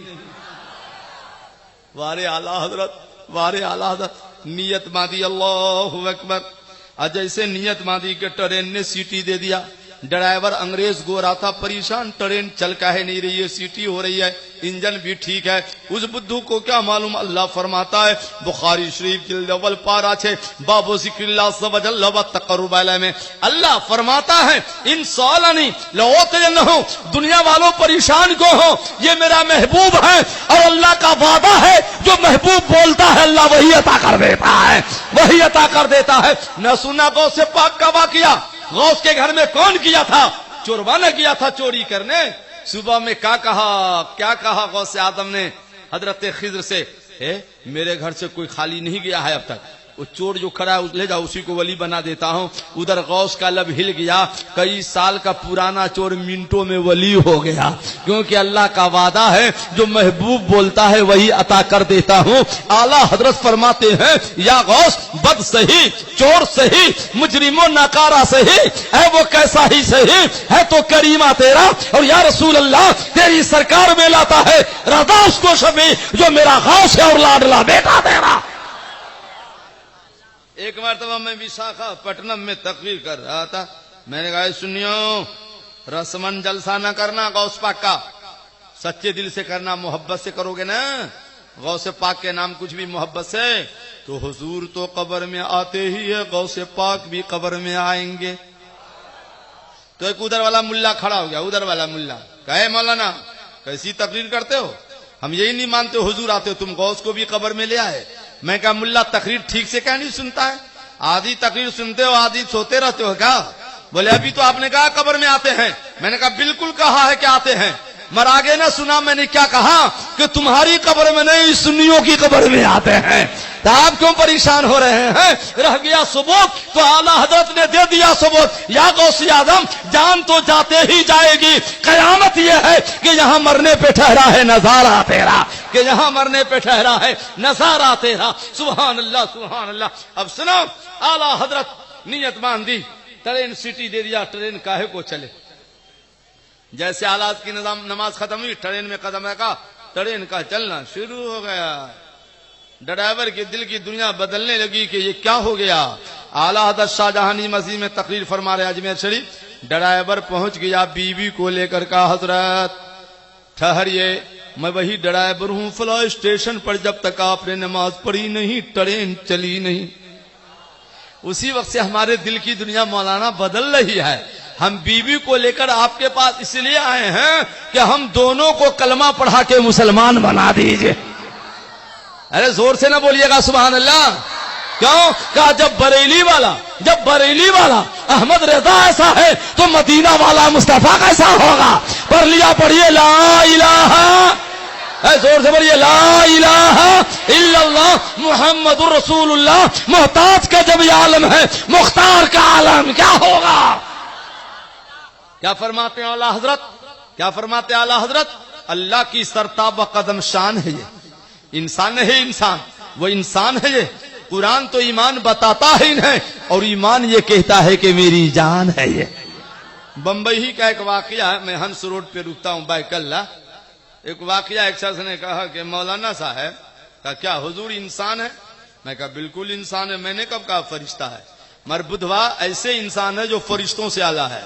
وارے اعلی حضرت، وارے اعلی حضرت، نیت باندھی، اللہ اکبر. جیسے نیت باندھی کہ ٹرین نے سیٹی دے دیا، ڈرائیور انگریز گورا تھا پریشان، ٹرین چل کہے نہیں رہی ہے، سیٹی ہو رہی ہے، انجن بھی ٹھیک ہے. اس بدھو کو کیا معلوم، اللہ فرماتا ہے بخاری شریف جلد اول پارہ 6 باب ذکر اللہ عز و جل و تقرب الیہ میں اللہ فرماتا ہے ان سالنی لأعطینہ، دنیا والوں پریشان کو ہو، یہ میرا محبوب ہے اور اللہ کا وعدہ ہے جو محبوب بولتا ہے اللہ وہی عطا کر دیتا ہے، وہی عطا کر دیتا ہے. نہ سنا غوث پاک کا واقعہ، غوث کے گھر میں کون کیا تھا؟ چوروا نے کیا تھا چوری کرنے. صبح میں کیا کہا غوث آدم نے حضرت خضر سے، میرے گھر سے کوئی خالی نہیں گیا ہے اب تک، وہ چور جو کھڑا ہے لے جاؤ اسی کو ولی بنا دیتا ہوں. ادھر غوث کا لب ہل گیا، کئی سال کا پرانا چور منٹوں میں ولی ہو گیا، کیونکہ اللہ کا وعدہ ہے جو محبوب بولتا ہے وہی عطا کر دیتا ہوں. اعلی حضرت فرماتے ہیں یا غوث بد سہی، چور سہی، مجرم و ناکارہ سہی ہے وہ کیسا ہی سہی ہے تو کریمہ تیرا، اور یا رسول اللہ تیری سرکار میں لاتا ہے رضا اس کو شبی جو میرا غوث ہے اور لاڈلا بیٹا تیرا. ایک مرتبہ میں وشاکھا پٹنم میں تقریر کر رہا تھا، میں نے کہا سنیو، رسمن جلسہ نہ کرنا غوث پاک کا، سچے دل سے کرنا، محبت سے کرو گے نا غوث پاک کے نام کچھ بھی محبت سے تو حضور تو قبر میں آتے ہی ہے، غوث پاک بھی قبر میں آئیں گے. تو ایک ادھر والا ملا کھڑا ہو گیا، ادھر والا ملا کہے مولانا کیسی تقریر کرتے ہو، ہم یہی نہیں مانتے حضور آتے ہو، تم غوث کو بھی قبر میں لے آئے. میں کہا ملا تقریر ٹھیک سے کیا نہیں سنتا ہے، آدھی تقریر سنتے ہو آدھی سوتے رہتے ہو کیا؟ بولے ابھی تو آپ نے کہا قبر میں آتے ہیں. میں نے کہا بالکل کہا ہے کہ آتے ہیں، مر آگے نہ سنا میں نے کیا کہا کہ تمہاری قبر میں نہیں سنیوں کی قبر میں آتے ہیں. تو آپ کیوں پریشان ہو رہے ہیں؟ رہ گیا ثبوت تو اعلی حضرت نے دے دیا ثبوت. یا غوث اعظم جان تو جاتے ہی جائے گی، قیامت یہ ہے کہ یہاں مرنے پہ ٹھہرا ہے نظارہ تیرا، کہ یہاں مرنے پہ ٹھہرا ہے نظارہ تیرا. سبحان اللہ سبحان اللہ. اب سنو، اعلی حضرت نیت باندھی، ٹرین سیٹی دے دیا، ٹرین کاہے کو چلے. جیسے حالات کی نماز ختم ہوئی، ٹرین میں قدم رکھا، ٹرین کا چلنا شروع ہو گیا. ڈرائیور کے دل کی دنیا بدلنے لگی کہ یہ کیا ہو گیا. اعلی حضرت شاہ جہانی مسجد میں تقریر فرما رہے اجمیر شریف. ڈرائیور پہنچ گیا، بیوی کو لے کر کہا حضرت ٹھہریے، میں وہی ڈرائیور ہوں فلاں اسٹیشن پر، جب تک آپ نے نماز پڑھی نہیں ٹرین چلی نہیں. اسی وقت سے ہمارے دل کی دنیا مولانا بدل رہی ہے. ہم بیوی کو لے کر آپ کے پاس اس لیے آئے ہیں کہ ہم دونوں کو کلمہ پڑھا کے مسلمان بنا دیجئے. ارے زور سے نہ بولیے گا سبحان اللہ. کیوں؟ کہا جب بریلی والا احمد رضا ایسا ہے تو مدینہ والا مصطفیٰ کیسا ہوگا. پڑھ لیا، پڑھیے لا الہ، زور سے بولیے لا الہ الا اللہ محمد الرسول اللہ. محتاج کا جب یہ عالم ہے مختار کا عالم کیا ہوگا. کیا فرماتے ہیں اعلی حضرت، کیا فرماتے ہیں اعلی حضرت؟ اللہ کی سرتابہ قدم شان ہے، یہ انسان ہے، انسان وہ انسان ہے. یہ قرآن تو ایمان بتاتا ہے انہیں، اور ایمان یہ کہتا ہے کہ میری جان ہے. یہ بمبئی کا ایک واقعہ ہے، میں ہنس روڈ پہ رکتا ہوں بائک اللہ. ایک واقعہ، ایک شخص نے کہا کہ مولانا صاحب کہا کیا حضور انسان ہے؟ میں کہا بالکل انسان ہے. میں نے کب کہا فرشتہ ہے؟ مگر بدھوا ایسے انسان ہے جو فرشتوں سے اعلیٰ ہے.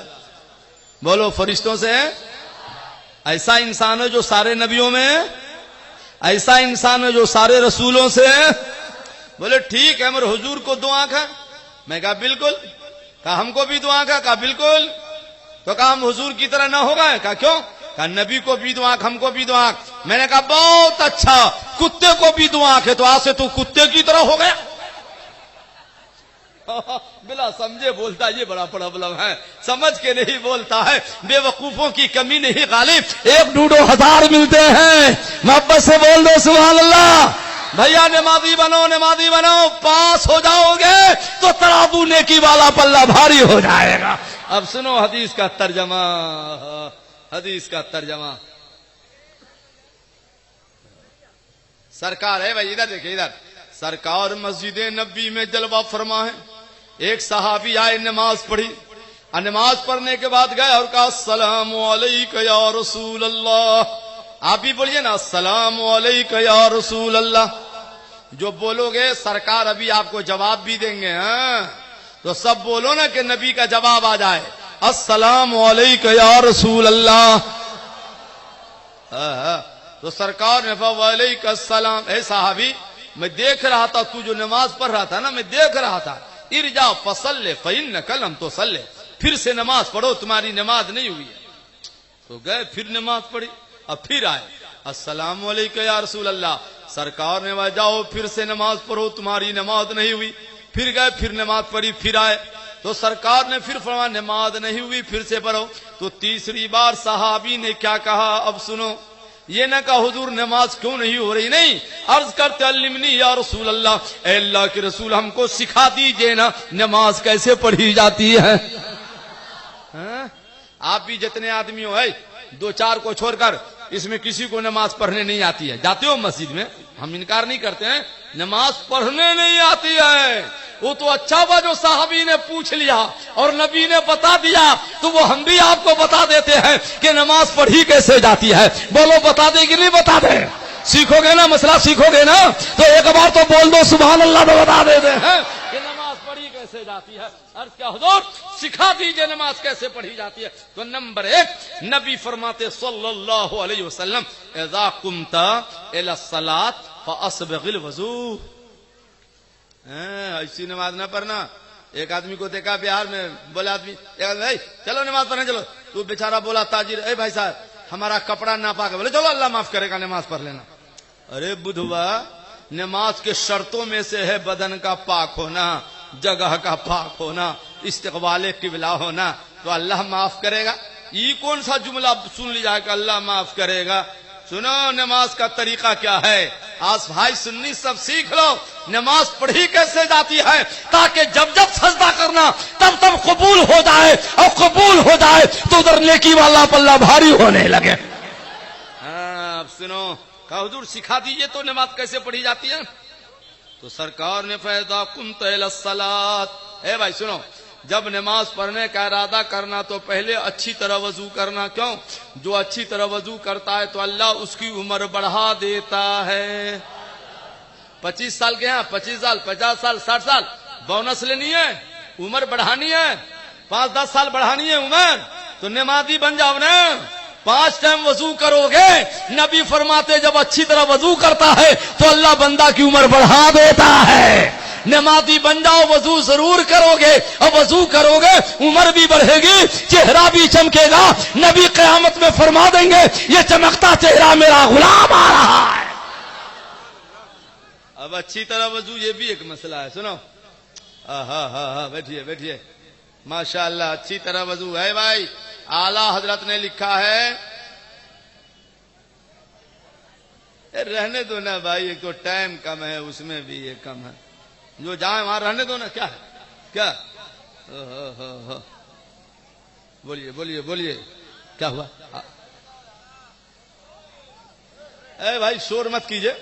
بولو فرشتوں سے. ایسا انسان ہے جو سارے نبیوں میں، ایسا انسان ہے جو سارے رسولوں سے. بولے ٹھیک ہے، مگر حضور کو دو آنکھ ہے. میں کہا بالکل. کہا ہم کو بھی دو آنکھ ہے. کہا بالکل. تو کہا ہم حضور کی طرح نہ ہو گئے. کہا کیوں؟ کہا نبی کو بھی دو آنکھ، ہم کو بھی دو آنکھ. میں نے کہا بہت اچھا، کتے کو بھی دو آنکھ ہے تو آج سے تو کتے کی طرح ہو گیا. بلا سمجھے بولتا، یہ بڑا پرابلم ہے، سمجھ کے نہیں بولتا ہے. بے وقوفوں کی کمی نہیں غالب. 1-2 ملتے ہیں، محبت سے بول دو سبحان اللہ. بھیا نمازی بنو، نمازی بنو، پاس ہو جاؤ گے تو ترازو نیکی والا پلہ بھاری ہو جائے گا. اب سنو حدیث کا ترجمہ، حدیث کا ترجمہ. سرکار ہے بھائی، ادھر دیکھیں ادھر. سرکار مسجد نبوی میں جلوہ فرما ہے. ایک صحابی آئے، نماز پڑھی، نماز پڑھنے کے بعد گئے اور کہا السلام علیک یا رسول اللہ. آپ بھی بولیے نا السلام علیک یا رسول اللہ. جو بولو گے سرکار ابھی آپ کو جواب بھی دیں گے. ہاں تو سب بولو نا کہ نبی کا جواب آ جائے. السلام علیک یا رسول اللہ. تو سرکار نے فرمایا وعلیک السلام. اے صحابی میں دیکھ رہا تھا تو جو نماز پڑھ رہا تھا نا, میں دیکھ رہا تھا. ارجع فصلی فإنک لم تصلی. پھر سے نماز پڑھو تمہاری نماز نہیں ہوئی ہے. تو گئے پھر نماز پڑھی. اب پھر آئے السلام علیکم یا رسول اللہ. سرکار نے جاؤ پھر سے نماز پڑھو تمہاری نماز نہیں ہوئی. پھر گئے پھر نماز پڑھی. پھر آئے تو سرکار نے پھر فرمایا نماز نہیں ہوئی پھر سے پڑھو. تو تیسری بار صحابی نے کیا کہا اب سنو. یہ نہ کہا حضور نماز کیوں نہیں ہو رہی, نہیں عرض کرتے علمنی یا رسول اللہ, اے اللہ کے رسول ہم کو سکھا دیجئے نا نماز کیسے پڑھی جاتی ہے. آپ بھی جتنے آدمی ہو دو چار کو چھوڑ کر اس میں کسی کو نماز پڑھنے نہیں آتی ہے. جاتے ہو مسجد میں, ہم انکار نہیں کرتے ہیں, نماز پڑھنے نہیں آتی ہے. وہ تو اچھا ہوا جو صحابی نے پوچھ لیا اور نبی نے بتا دیا, تو وہ ہم بھی آپ کو بتا دیتے ہیں کہ نماز پڑھی کیسے جاتی ہے. بولو بتا دے کہ نہیں بتا دے. سیکھو گے نا مسئلہ, سیکھو گے نا تو ایک بار تو بول دو سبحان اللہ تو بتا دیتے ہیں کہ نماز پڑھی کیسے جاتی ہے. عرض کیا حضور سکھا دیجئے نماز کیسے پڑھی جاتی ہے. تو نمبر 1 نبی فرماتے صلی اللہ علیہ وسلم اذا قمت الى الصلاۃ فاسبغ الوضوء. ایسی نماز نہ پڑھنا. ایک آدمی کو دیکھا بہار میں, بولا آدمی چلو نماز پڑھنے چلو. تو بیچارہ بولا تاجر اے بھائی صاحب ہمارا کپڑا ناپاک ہے. بولے چلو اللہ معاف کرے گا نماز پڑھ لینا. ارے بدھوا نماز کے شرطوں میں سے ہے بدن کا پاک ہونا, جگہ کا پاک ہونا, استقبال قبلہ ہونا. تو اللہ معاف کرے گا. یہ کون سا جملہ سن لیا کہ اللہ معاف کرے گا. سنو نماز کا طریقہ کیا ہے. آج بھائی سنی سب سیکھ لو نماز پڑھی کیسے جاتی ہے, تاکہ جب جب سجدہ کرنا تب تب قبول ہو جائے, اور قبول ہو جائے تو ادھر نیکی والا پلہ بھاری ہونے لگے. اب سنو کہا حضور سکھا دیجئے تو نماز کیسے پڑھی جاتی ہے. تو سرکار نے فیضا قمت الی الصلاۃ. اے بھائی سنو, جب نماز پڑھنے کا ارادہ کرنا تو پہلے اچھی طرح وضو کرنا. کیوں؟ جو اچھی طرح وضو کرتا ہے تو اللہ اس کی عمر بڑھا دیتا ہے. 25 سال کے ہیں 25 سال 50 سال 60 سال بونس لینی ہے, عمر بڑھانی ہے, 5-10 سال بڑھانی ہے عمر, تو نمازی بن جاؤ نا. 5 ٹائم وضو کرو گے. نبی فرماتے جب اچھی طرح وضو کرتا ہے تو اللہ بندہ کی عمر بڑھا دیتا ہے. نمازی بن جاؤ, وضو ضرور کرو گے, اور وضو کرو گے عمر بھی بڑھے گی, چہرہ بھی چمکے گا. نبی قیامت میں فرما دیں گے یہ چمکتا چہرہ میرا غلام آ رہا ہے. اب اچھی طرح وضو یہ بھی ایک مسئلہ ہے. سنو ہاں بیٹھیے بیٹھیے ماشاء اللہ اچھی طرح وضو ہے بھائی. اعلی حضرت نے لکھا ہے, رہنے دو نا بھائی, ایک تو ٹائم کم ہے اس میں بھی یہ کم ہے, جو جائیں وہاں رہنے دو نا. کیا ہے کیا بولیے بولیے بولیے کیا ہوا. اے بھائی شور مت کیجئے,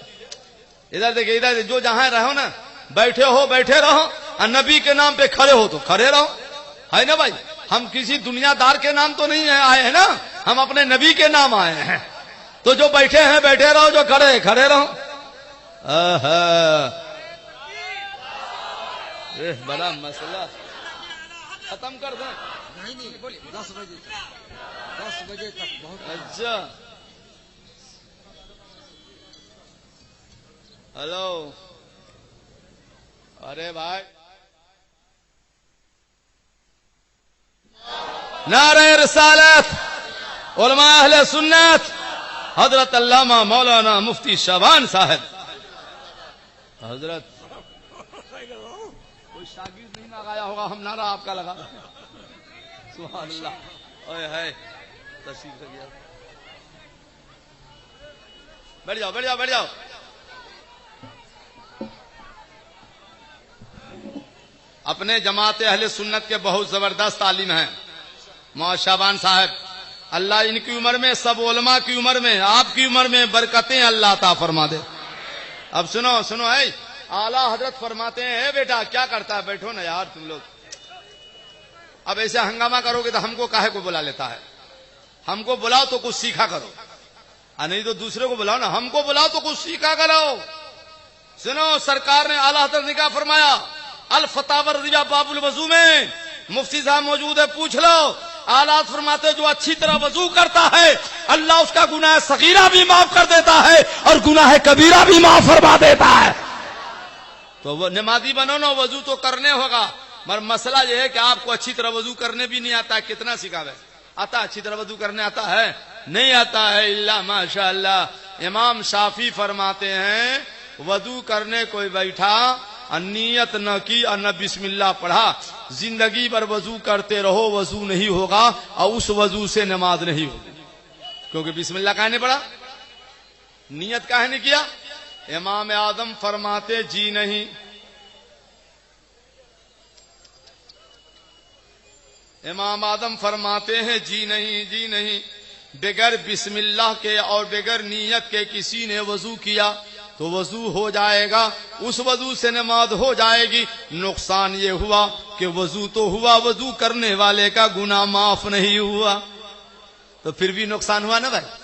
ادھر دیکھیں ادھر, جو جہاں رہو نا بیٹھے ہو بیٹھے رہو, اور نبی کے نام پہ کھڑے ہو تو کھڑے رہو. ہے نا بھائی, ہم کسی دنیا دار کے نام تو نہیں آئے ہیں نا, ہم اپنے نبی کے نام آئے ہیں. تو جو بیٹھے ہیں بیٹھے رہو, جو کھڑے ہیں کھڑے رہو. بڑا مسئلہ ختم کر دیں. نہیں بولیے 10 بجے تک بہت اچھا ہلو. ارے بھائی نعرہ رسالت علماء اہل سنت حضرت علامہ مولانا مفتی شعبان صاحب. حضرت کوئی شاگرد نہیں لگایا ہوگا, ہم نعرہ آپ کا لگا. سبحان اللہ. اوئے ہے تشریف لے گیا. بیٹھ جاؤ بیٹھ جاؤ بیٹھ جاؤ. اپنے جماعت اہل سنت کے بہت زبردست عالم ہیں مولانا شعبان صاحب. اللہ ان کی عمر میں, سب علماء کی عمر میں, آپ کی عمر میں برکتیں اللہ عطا فرما دے. اب سنو سنو ہے, اعلیٰ حضرت فرماتے ہیں اے بیٹا کیا کرتا ہے, بیٹھو نا یار تم لوگ. اب ایسے ہنگامہ کرو گے تو ہم کو کاہے کو بلا لیتا ہے؟ ہم کو بلاؤ تو کچھ سیکھا کرو، نہیں تو دوسرے کو بلاؤ نا، ہم کو بلاؤ تو کچھ سیکھا کرو۔ سنو، سرکار نے اعلیٰ حضرت نے کیا فرمایا؟ الفتاوی رضیہ باب الوضو میں، مفتی صاحب موجود ہے، پوچھ لو۔ اعلیٰ فرماتے جو اچھی طرح وضو کرتا ہے اللہ اس کا گناہ صغیرہ بھی معاف کر دیتا ہے اور گناہ کبیرہ بھی معاف فرما دیتا ہے۔ تو وہ نمازی بنو نا، وضو تو کرنے ہوگا، مگر مسئلہ یہ ہے کہ آپ کو اچھی طرح وضو کرنے بھی نہیں آتا ہے۔ کتنا سکھاوے؟ آتا اچھی طرح وضو کرنے آتا ہے؟ نہیں آتا ہے، اللہ ماشاء اللہ۔ امام شافعی فرماتے ہیں وضو کرنے کوئی بیٹھا، نیت نہ کی اور نہ بسم اللہ پڑھا، زندگی بھر وضو کرتے رہو، وضو نہیں ہوگا اور اس وضو سے نماز نہیں ہوگی، کیونکہ بسم اللہ کہنے پڑا، نیت کہنے نہیں کیا۔ امام اعظم فرماتے جی نہیں، امام اعظم فرماتے ہیں جی نہیں، جی نہیں، بغیر بسم اللہ کے اور بغیر نیت کے کسی نے وضو کیا تو وضو ہو جائے گا، اس وضو سے نماز ہو جائے گی۔ نقصان یہ ہوا کہ وضو تو ہوا، وضو کرنے والے کا گناہ معاف نہیں ہوا، تو پھر بھی نقصان ہوا نا بھائی۔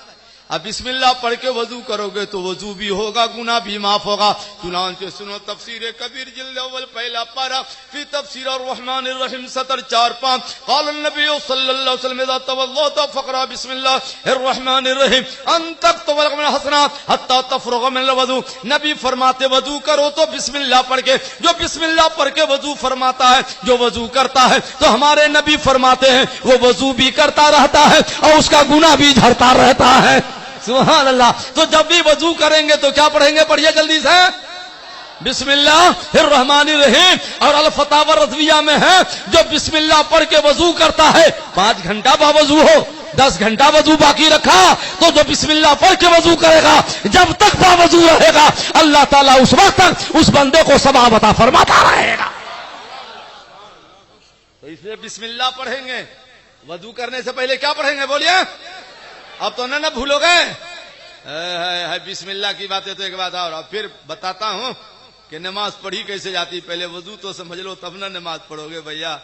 اب بسم اللہ پڑھ کے وضو کرو گے تو وضو بھی ہوگا، گناہ بھی معاف ہوگا۔ چنانچہ سنو تفسیر کبیر جلد اول پہلا پارہ فی تفسیر الرحمن الرحیم سطر 4-5 قال النبی صلی اللہ علیہ وسلم اذا توضأت فقرأ بسم اللہ الرحمن الرحیم ان تكتب من الحسنات حتى تفرغ من الوضوء۔ نبی فرماتے وضو کرو تو بسم اللہ پڑھ کے، جو بسم اللہ پڑھ کے وضو فرماتا ہے، جو وضو کرتا ہے تو ہمارے نبی فرماتے ہیں وہ وضو بھی کرتا رہتا ہے اور اس کا گناہ بھی جھڑتا رہتا ہے۔ سبحان اللہ۔ تو جب بھی وضو کریں گے تو کیا پڑھیں گے؟ پڑھیے جلدی سے، بسم اللہ الرحمن الرحیم۔ اور الفتاوی رضویہ میں ہے جو بسم اللہ پڑھ کے وضو کرتا ہے 5 گھنٹہ باوضو ہو، 10 گھنٹہ وضو باقی رکھا تو جو بسم اللہ پڑھ کے وضو کرے گا جب تک باوضو رہے گا اللہ تعالیٰ اس وقت تک اس بندے کو ثواب عطا فرماتا رہے گا۔ تو اس لیے بسم اللہ پڑھیں گے، وضو کرنے سے پہلے کیا پڑھیں گے بولیے؟ اب تو نہ بھولو گے، بسم اللہ کی بات ہے تو ایک بات اور پھر بتاتا ہوں کہ نماز پڑھی کیسے جاتی۔ پہلے وضو تو سمجھ لو تب نہ نماز پڑھو گے بھیا۔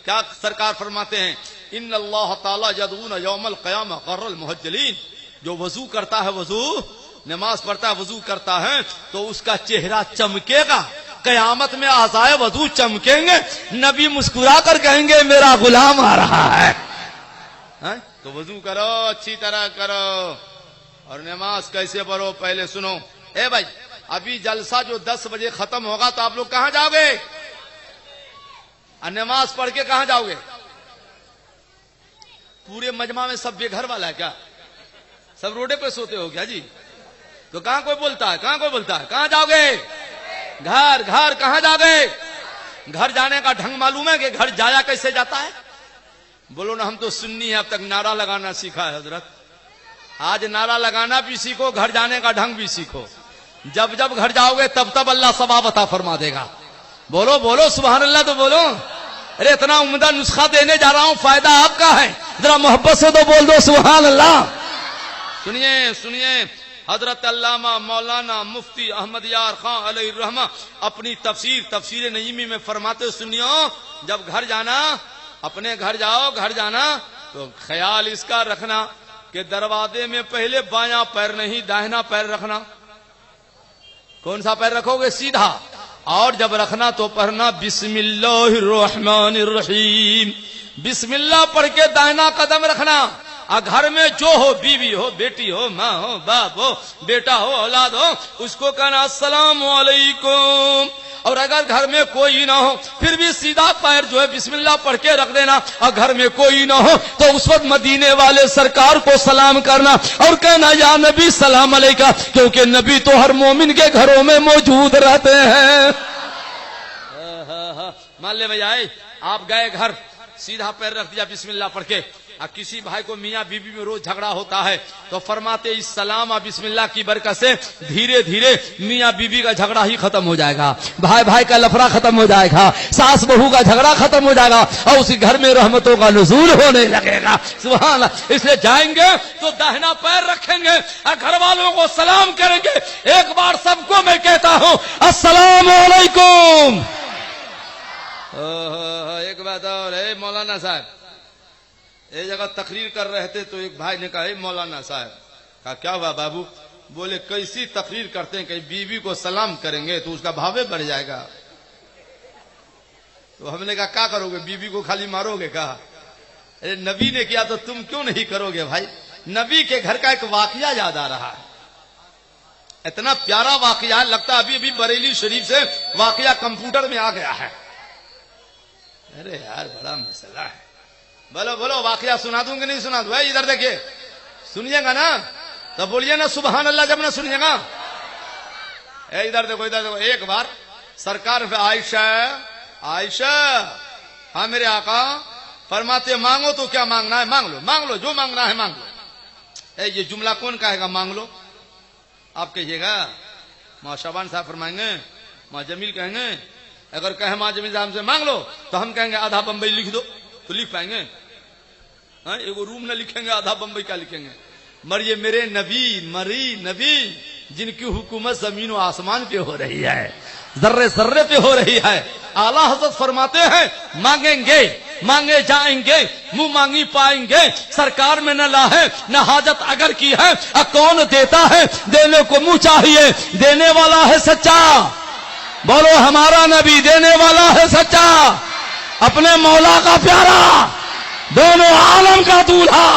کیا سرکار فرماتے ہیں ان اللہ تعالی یدعون یوم القیامہ غر المحجلین، جو وضو کرتا ہے، وضو نماز پڑھتا ہے، وضو کرتا ہے تو اس کا چہرہ چمکے گا، قیامت میں اعضائے وضو چمکیں گے، نبی مسکرا کر کہیں گے میرا غلام آ رہا ہے۔ تو وضو کرو، اچھی طرح کرو۔ اور نماز کیسے پڑھو پہلے سنو۔ اے بھائی ابھی جلسہ جو 10 بجے ختم ہوگا تو آپ لوگ کہاں جاؤ گے؟ اور نماز پڑھ کے کہاں جاؤ گے؟ پورے مجمع میں سب بے گھر والا ہے کیا؟ سب روڈے پہ سوتے ہو کیا جی؟ تو کہاں کوئی بولتا ہے؟ کہاں کوئی بولتا ہے؟ کہاں جاؤ گے؟ گھر۔ گھر کہاں جاؤ گے؟ گھر جانے کا ڈھنگ معلوم ہے کہ گھر جایا کیسے جاتا ہے؟ بولو نا، ہم تو سنی ہے، اب تک نعرہ لگانا سیکھا ہے حضرت، آج نعرہ لگانا بھی سیکھو، گھر جانے کا ڈھنگ بھی سیکھو۔ جب جب گھر جاؤ گے تب تب اللہ ثواب عطا فرما دے گا۔ بولو بولو سبحان اللہ تو بولو۔ ارے اتنا عمدہ نسخہ دینے جا رہا ہوں، فائدہ آپ کا ہے، ذرا محبت سے تو بول دو سبحان اللہ۔ سنیے سنیے، حضرت علامہ مولانا مفتی احمد یار خان علیہ الرحمہ اپنی تفسیر نعیمی میں فرماتے، سنیو جب گھر جانا، اپنے گھر جاؤ، گھر جانا تو خیال اس کا رکھنا کہ دروازے میں پہلے بایاں پیر نہیں داہنا پیر رکھنا۔ کون سا پیر رکھو گے؟ سیدھا۔ اور جب رکھنا تو پڑھنا بسم اللہ الرحمن الرحیم، بسم اللہ پڑھ کے داہنا قدم رکھنا۔ اور گھر میں جو ہو، بیوی ہو، بیٹی ہو، ماں ہو، باپ ہو، بیٹا ہو، اولاد ہو، اس کو کہنا السلام علیکم۔ اور اگر گھر میں کوئی نہ ہو پھر بھی سیدھا پیر جو ہے بسم اللہ پڑھ کے رکھ دینا، اور گھر میں کوئی نہ ہو تو اس وقت مدینے والے سرکار کو سلام کرنا اور کہنا یا نبی سلام علیکہ، کیونکہ نبی تو ہر مومن کے گھروں میں موجود رہتے ہیں۔ مان لے بھائی آئے آپ گئے گھر، سیدھا پیر رکھ دیا بسم اللہ پڑھ کے، اور کسی بھائی کو میاں بیوی میں روز جھگڑا ہوتا ہے تو فرماتے اس سلام اور بسم اللہ کی برکت سے دھیرے دھیرے میاں بیوی کا جھگڑا ہی ختم ہو جائے گا، بھائی بھائی کا لفڑا ختم ہو جائے گا، ساس بہو کا جھگڑا ختم ہو جائے گا اور اسی گھر میں رحمتوں کا نزول ہونے لگے گا۔ سبحان اللہ۔ اس لیے جائیں گے تو داہنا پیر رکھیں گے اور گھر والوں کو سلام کریں گے۔ ایک بار سب کو میں کہتا ہوں السلام علیکم۔ ایک ایک بات اور ہے مولانا صاحب، ایک جگہ تقریر کر رہے تھے تو ایک بھائی نے کہا اے مولانا صاحب، کہا کیا ہوا بابو؟ بولے کیسی تقریر کرتے ہیں کہ بیوی کو سلام کریں گے تو اس کا بھاوے بڑھ جائے گا. تو ہم نے کہا کیا کرو گے؟ بیوی کو خالی مارو گے؟ کہا ارے نبی نے کیا تو تم کیوں نہیں کرو گے بھائی؟ نبی کے گھر کا ایک واقعہ یاد آ رہا ہے، اتنا پیارا واقعہ ہے، لگتا ہے ابھی ابھی بریلی شریف سے واقعہ کمپیوٹر میں آ گیا ہے. ارے یار بڑا مسئلہ ہے. بولو بولو واقعہ سنا دوں کہ نہیں سنا دوں؟ ادھر دیکھیے، سنیے گا نا تو بولیے نا سبحان اللہ جب نہ سنیے گا. ادھر دیکھو ادھر دیکھو. ایک بار سرکار عائشہ ہاں میرے آقا فرماتے مانگو تو کیا مانگنا ہے مانگ لو، مانگ لو جو مانگنا ہے مانگ لو. یہ جملہ کون کہے گا مانگ لو؟ آپ کہیے گا؟ ماں شعبان صاحب فرمائیں گے، ماں جمیل کہیں گے. اگر کہیں ماں جمیل صاحب سے مانگ لو تو ہم کہیں گے آدھا بمبئی لکھ دو، تو لکھ پائیں گے؟ ایک روم نہ لکھیں گے، آدھا بمبئی کیا لکھیں گے؟ مریے میرے نبی جن کی حکومت زمین و آسمان پہ ہو رہی ہے، ذرے ذرے پہ ہو رہی ہے. اعلیٰ حضرت فرماتے ہیں مانگیں گے مانگے جائیں گے، منہ مانگی پائیں گے. سرکار میں نہ لاہے نہ حاجت اگر کی ہے، کون دیتا ہے؟ دینے کو منہ چاہیے، دینے والا ہے سچا. بولو ہمارا نبی دینے والا ہے سچا، اپنے مولا کا پیارا، دونوں عالم کا دولہا.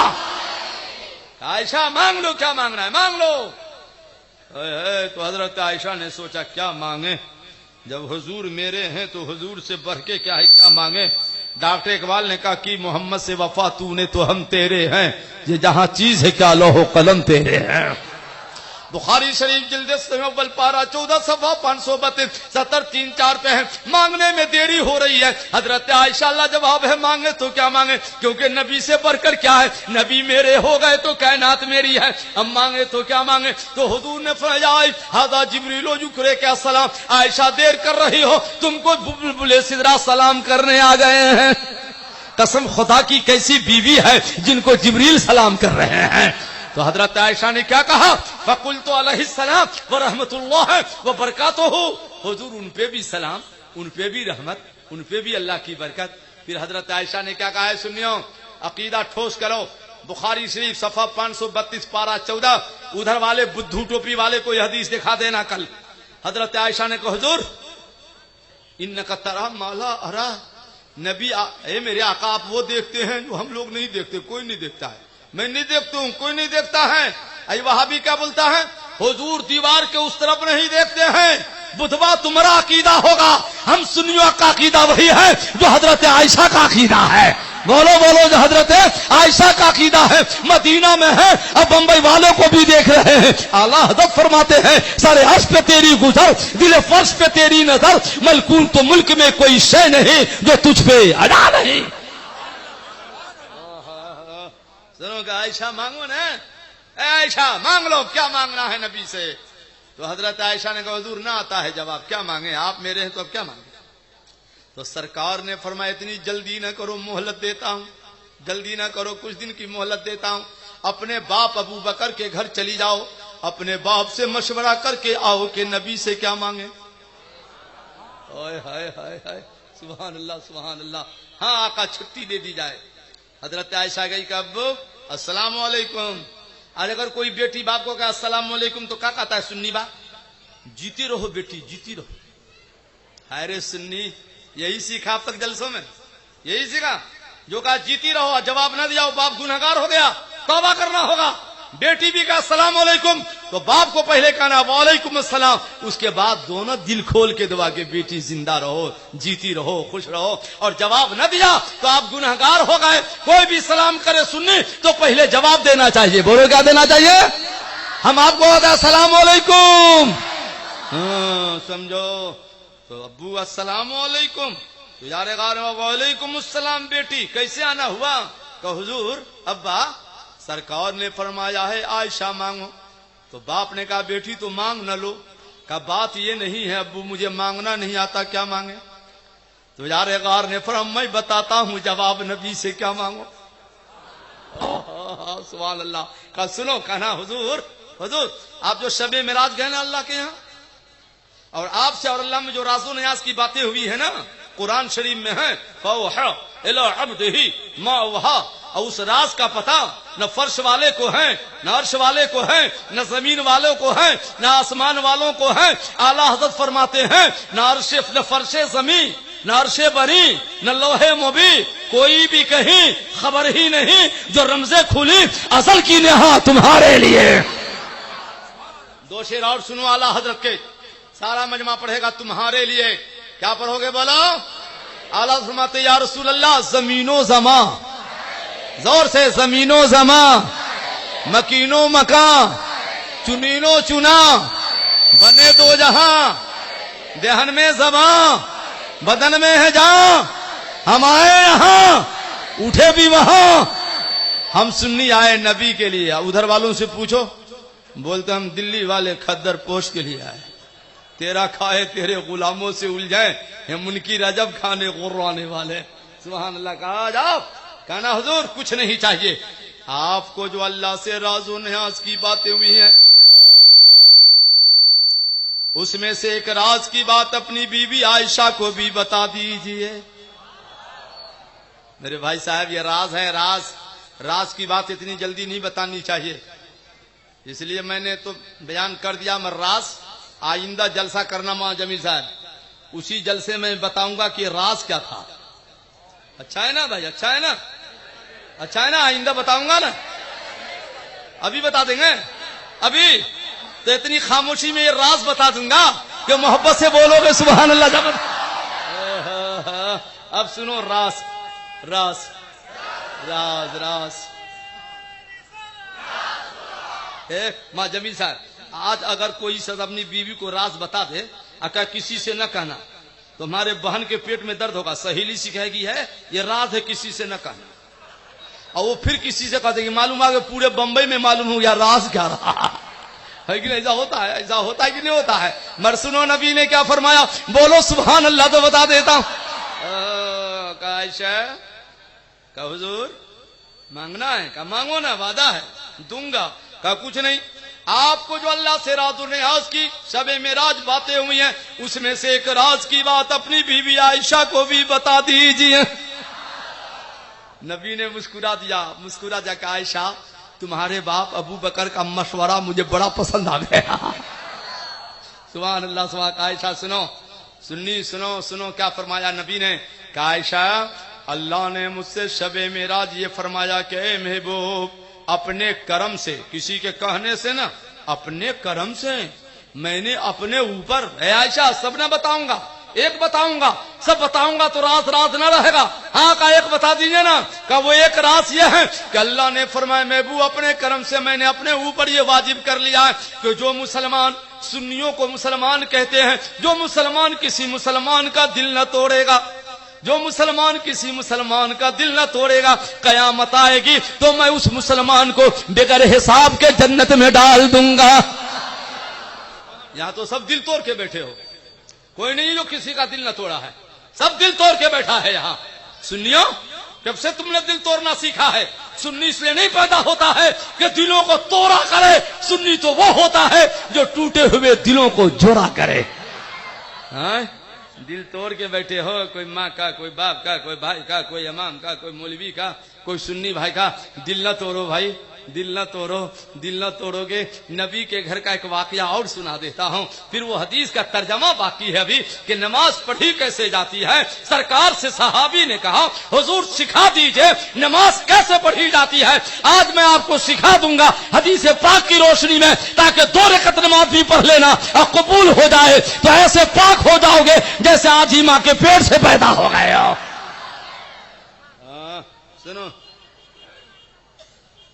عائشہ مانگ لو، کیا مانگنا ہے مانگ لو. تو حضرت عائشہ نے سوچا کیا مانگے؟ جب حضور میرے ہیں تو حضور سے بڑھ کے کیا ہے، کیا مانگے؟ ڈاکٹر اقبال نے کہا کہ محمد سے وفا تو نے تو ہم تیرے ہیں، یہ جہاں چیز ہے کیا لوح و قلم تیرے ہیں. بخاری شریف جلد اول پارہ 14 صفحہ 532 70 3 4 پہ ہے. مانگنے میں دیری ہو رہی ہے. حضرت عائشہ اللہ جواب ہے مانگے تو کیا مانگے؟ کیونکہ نبی سے بڑھ کر کیا ہے؟ نبی میرے ہو گئے تو کائنات میری ہے. اب مانگے تو کیا مانگے؟ تو حضور نے فرمایا ھذا جبریل یکرے کا سلام. عائشہ دیر کر رہی ہو، تم کو بلبلے سدرا سلام کرنے آ گئے ہیں. قسم خدا کی کیسی بیوی ہے جن کو جبریل سلام کر رہے ہیں. تو حضرت عائشہ نے کیا کہا؟ فقلت علیہ السلام ورحمۃ اللہ وبرکاتہ. حضور ان پہ بھی سلام، ان پہ بھی رحمت، ان پہ بھی اللہ کی برکت. پھر حضرت عائشہ نے کیا کہا ہے سنیو، عقیدہ ٹھوس کرو. بخاری شریف صفحہ 532 پارہ 14. ادھر والے بدھو ٹوپی والے کو یہ حدیث دکھا دینا کل. حضرت عائشہ نے کہا حضور انک تری ما لا ارى. نبی اے میرے آقا آپ وہ دیکھتے ہیں جو ہم لوگ نہیں دیکھتے. کوئی نہیں دیکھتا ہے، میں نہیں دیکھتا ہوں، کوئی نہیں دیکھتا ہے. اے وہابی کیا بولتا ہے؟ حضور دیوار کے اس طرف نہیں دیکھتے ہیں. بدھوا تمہارا عقیدہ ہوگا، ہم سنیوں کا عقیدہ وہی ہے جو حضرت عائشہ کا عقیدہ ہے. بولو بولو جو حضرت عائشہ کا عقیدہ ہے. مدینہ میں ہے، اب بمبئی والوں کو بھی دیکھ رہے ہیں. اعلیٰ حضرت فرماتے ہیں سارے عرش پہ تیری گزر، دل فرش پہ تیری نظر، ملکون تو ملک میں کوئی شے نہیں جو تجھ پہ ادا نہیں. سنو کہ عائشہ مانگو نا، اے عائشہ مانگ لو، کیا مانگنا ہے نبی سے؟ تو حضرت عائشہ نے کہا حضور نہ آتا ہے جواب، کیا مانگے؟ آپ میرے ہیں تو اب کیا مانگے؟ تو سرکار نے فرمایا اتنی جلدی نہ کرو، مہلت دیتا ہوں. جلدی نہ کرو، کچھ دن کی مہلت دیتا ہوں. اپنے باپ ابو بکر کے گھر چلی جاؤ، اپنے باپ سے مشورہ کر کے آؤ کہ نبی سے کیا مانگے. ہائے ہائے ہائے ہائے، سبحان اللہ سبحان اللہ. ہاں آقا چھٹی دے دی جائے. حضرت عائشہ گئی کہ ابو السلام علیکم. اور اگر کوئی بیٹی باپ کو کہا السلام علیکم تو کیا کہتا ہے سنی با؟ جیتی رہو بیٹی جیتی رہو. ہائے سنی یہی سیکھا اب تک جلسوں میں، یہی سیکھا. جو کہا جیتی رہو جواب نہ دیا باپ گنہگار ہو گیا، توبہ کرنا ہوگا. بیٹی بھی کہا السلام علیکم تو باپ کو پہلے کہنا وعلیکم السلام، اس کے بعد دونوں دل کھول کے دعا کہ بیٹی زندہ رہو، جیتی رہو، خوش رہو. اور جواب نہ دیا تو آپ گنہگار ہو گئے. کوئی بھی سلام کرے سنی تو پہلے جواب دینا چاہیے. بولو کیا دینا چاہیے؟ ہم آپ کو ہوتا السلام علیکم، ہاں سمجھو. تو ابو السلام علیکم، تو یار وعلیکم السلام. بیٹی کیسے آنا ہوا؟ کہ حضور ابا سرکار نے فرمایا ہے عائشہ مانگو. تو باپ نے کہا بیٹی تو مانگ نہ لو. کہا بات یہ نہیں ہے ابو مجھے مانگنا نہیں آتا، کیا مانگے؟ تو یار غار نے فرمایا میں بتاتا ہوں جواب نبی سے کیا مانگو. سبحان اللہ. کہا سنو، کہنا حضور آپ جو شب معراج گئے نا اللہ کے یہاں، اور آپ سے اور اللہ میں جو راز و نیاز کی باتیں ہوئی ہے نا، قرآن شریف میں ہیں فَأَوْحَىٰ إِلَىٰ عَبْدِهِ مَا أَوْحَىٰ، اور اس راز کا پتہ نہ فرش والے کو ہے، نہ عرش والے کو ہے، نہ زمین والوں کو ہے، نہ آسمان والوں کو ہے۔ اعلیٰ حضرت فرماتے ہیں نہ فرش زمین، نہ عرش بری، نہ لوح مبین، کوئی بھی کہیں خبر ہی نہیں جو رمزیں کھلی ازل کی نہا تمہارے لیے۔ دو شعر اور سنو اعلیٰ حضرت کے، سارا مجمع پڑھے گا تمہارے لیے۔ کیا پڑھو گے بولو؟ اعلیٰ فرماتے یا رسول اللہ زمین و زمان، زور سے زمین و زمان، مکین و مکان، چنین و چنا، بنے دو جہاں، دہن میں زبان، بدن میں ہے جان، ہم آئے یہاں اٹھے بھی وہاں، ہم سنی آئے نبی کے لیے۔ ادھر والوں سے پوچھو، بولتے ہم دلی والے کھدر پوش کے لیے آئے، تیرا کھائے تیرے غلاموں سے الجھائیں، ہم ان کی رجب کھانے غرانے والے۔ سبحان اللہ۔ کہا جاؤ، کہنا حضور کچھ نہیں چاہیے، آپ کو جو اللہ سے راز و نیاز کی باتیں ہوئی ہیں اس میں سے ایک راز کی بات اپنی بیوی عائشہ کو بھی بتا دیجئے۔ میرے بھائی صاحب یہ راز ہے، راز کی بات اتنی جلدی نہیں بتانی چاہیے، اس لیے میں نے تو بیان کر دیا۔ میں راز آئندہ جلسہ کرنا ماں جمیل صاحب، اسی جلسے میں بتاؤں گا کہ راز کیا تھا۔ اچھا ہے نا بھائی؟ اچھا ہے نا؟ اچھا ہے نا؟ آئندہ بتاؤں گا نا، ابھی بتا دیں گے؟ ابھی تو اتنی خاموشی میں یہ راز بتا دوں گا کہ محبت سے بولو گے سبحان اللہ جب۔ اب سنو راز راز راز راز۔ ماں جمیل صاحب آج اگر کوئی شخص اپنی بیوی کو راز بتا دے، اگر کسی سے نہ کہنا تو ہمارے بہن کے پیٹ میں درد ہوگا، سہیلی سکھائے گی ہے یہ راز ہے کسی سے نہ کہنا، اور وہ پھر کسی سے کہتے کہ معلوم آگے پورے بمبئی میں معلوم ہو گیا راز کیا رہا ہے کہ نہیں؟ ایسا ہوتا ہے، ایسا ہوتا ہے کہ نہیں ہوتا ہے؟ مر سنو نبی نے کیا فرمایا، بولو سبحان اللہ تو بتا دیتا ہوں۔ کہا عائشہ، کہا حضور مانگنا ہے، کہا مانگو نا، وعدہ ہے دوں گا۔ کہا کچھ نہیں، آپ کو جو اللہ سے راز و نیاز کی شب معراج باتیں ہوئی ہیں اس میں سے ایک راز کی بات اپنی بیوی عائشہ کو بھی بتا دیجئے۔ نبی نے مسکرا دیا، مسکرا جا کہ عائشہ تمہارے باپ ابو بکر کا مشورہ مجھے بڑا پسند آ گیا۔ سبحان اللہ سبحان۔ عائشہ سنو، سنی سنو سنو کیا فرمایا نبی نے، کہ عائشہ اللہ نے مجھ سے شب معراج یہ فرمایا کہ اے محبوب اپنے کرم سے، کسی کے کہنے سے نہ، اپنے کرم سے میں نے اپنے اوپر، اے عائشہ سب نہ بتاؤں گا، ایک بتاؤں گا، سب بتاؤں گا تو راز راز نہ رہے گا۔ ہاں کا ایک بتا دیجئے نا، کہ وہ ایک راز یہ ہے کہ اللہ نے فرمایا محبوب اپنے کرم سے میں نے اپنے اوپر یہ واجب کر لیا ہے کہ جو مسلمان سنیوں کو مسلمان کہتے ہیں، جو مسلمان کسی مسلمان کا دل نہ توڑے گا، جو مسلمان کسی مسلمان کا دل نہ توڑے گا، قیامت آئے گی تو میں اس مسلمان کو بغیر حساب کے جنت میں ڈال دوں گا۔ یہاں تو سب دل توڑ کے بیٹھے ہو، کوئی نہیں جو کسی کا دل نہ توڑا ہے، سب دل توڑ کے بیٹھا ہے یہاں۔ سنیو جب سے تم نے دل توڑنا سیکھا ہے، سنی اس لیے نہیں پیدا ہوتا ہے کہ دلوں کو توڑا کرے، سنی تو وہ ہوتا ہے جو ٹوٹے ہوئے دلوں کو جوڑا کرے۔ ہاں دل توڑ کے بیٹھے ہو، کوئی ماں کا، کوئی باپ کا، کوئی بھائی کا، کوئی امام کا، کوئی مولوی کا، کوئی سنی بھائی کا، دل نہ توڑو بھائی، دل نہ توڑو، دل نہ توڑو گے۔ نبی کے گھر کا ایک واقعہ اور سنا دیتا ہوں، پھر وہ حدیث کا ترجمہ باقی ہے ابھی کہ نماز پڑھی کیسے جاتی ہے۔ سرکار سے صحابی نے کہا حضور سکھا دیجئے نماز کیسے پڑھی جاتی ہے۔ آج میں آپ کو سکھا دوں گا حدیث پاک کی روشنی میں، تاکہ 2 رکعت نماز بھی پڑھ لینا اور قبول ہو جائے تو ایسے پاک ہو جاؤ گے جیسے آج ہی ماں کے پیٹ سے پیدا ہو گئے ہو۔ سنو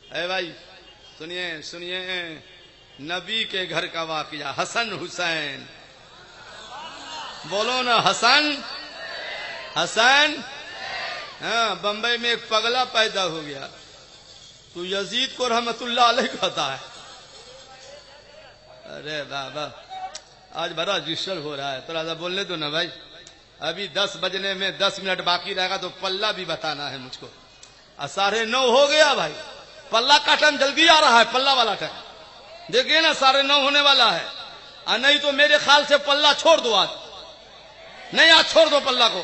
اے بھائی، سنیے سنیے، نبی کے گھر کا واقعہ، حسن حسین، بولو نا حسن حسن۔ ہاں بمبئی میں ایک پگلا پیدا ہو گیا تو یزید کو رحمت اللہ علیہ کہتا ہے۔ ارے بابا آج بڑا رجسٹر ہو رہا ہے، تھوڑا سا بولنے دو نا بھائی، ابھی 10 بجنے میں 10 منٹ باقی رہے گا تو پلہ بھی بتانا ہے مجھ کو۔ 9:30 ہو گیا بھائی، پلہ کا ٹائم جلدی آ رہا ہے، پلہ والا ٹائم دیکھیے نا 9:30 ہونے والا ہے، اور نہیں تو میرے خیال سے پلہ چھوڑ دو آج، نہیں آج چھوڑ دو پلہ کو،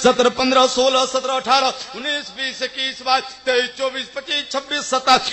17 15 16 17 18 19 20 21 22 23 24 25 26 27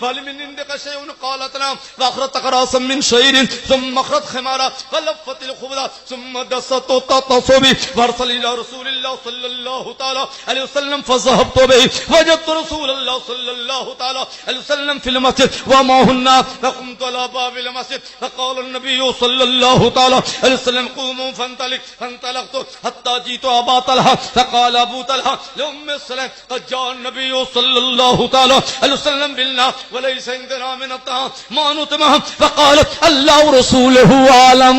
فلمن عندك شيء قالت نعم فاخرت قراصا من شعير ثم اخرت خمارا فلفت الخبز ثم دست تتصبي وارسل الى رسول الله صلى الله تعالى عليه وسلم فذهبت به وجدت رسول الله صلى الله تعالى عليه وسلم في المسجد ومعه الناس فقمت على باب المسجد فقال النبي صلى الله تعالى عليه وسلم قوموا فانطلقت حتى جئت ابا طلحه فقال ابو طلحه لام السلام قد جاء النبي صلى الله تعالى عليه وسلم بالله وليس عندنا من الطعام ما نطعمه فقالت الله ورسوله اعلم.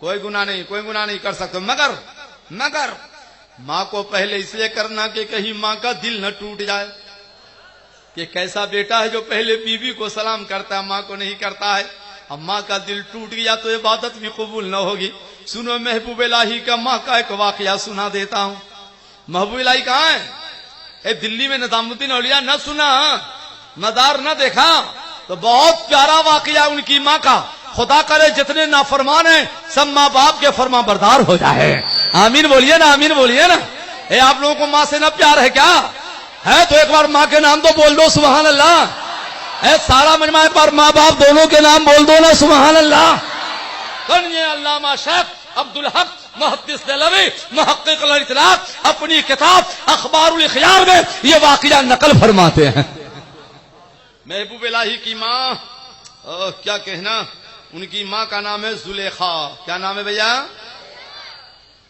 کوئی گناہ نہیں کر سکتے، مگر ماں کو پہلے اس لیے کرنا کہ کہیں ماں کا دل نہ ٹوٹ جائے، کہ کیسا بیٹا ہے جو پہلے بیوی کو سلام کرتا ہے ماں کو نہیں کرتا ہے، اب ماں کا دل ٹوٹ گیا تو عبادت بھی قبول نہ ہوگی۔ سنو محبوب الہی کا ماں کا ایک واقعہ سنا دیتا ہوں۔ محبوب الہی کہاں ہے؟ اے دلی میں نظام الدین اولیاء نہ سنا، مدار نہ دیکھا تو بہت پیارا واقعہ ان کی ماں کا۔ خدا کرے جتنے نافرمان ہیں سب ماں باپ کے فرما بردار ہو جائے۔ آمین بولیے نا، آمین بولیے نا۔ اے آپ لوگوں کو ماں سے نہ پیار ہے کیا؟ ہے تو ایک بار ماں کے نام تو بول دو سبحان اللہ۔ اے سارا مجمع پر ماں باپ دونوں کے نام بول دو نا سبحان اللہ۔ سنیے علامہ شیخ عبدالحق محدث دہلوی محقق الاطلاق اپنی کتاب اخبار الاخیار میں یہ واقعہ نقل فرماتے ہیں۔ محبوب الہی کی ماں، کیا کہنا، ان کی ماں کا نام ہے زلیخا۔ کیا نام ہے بھیا؟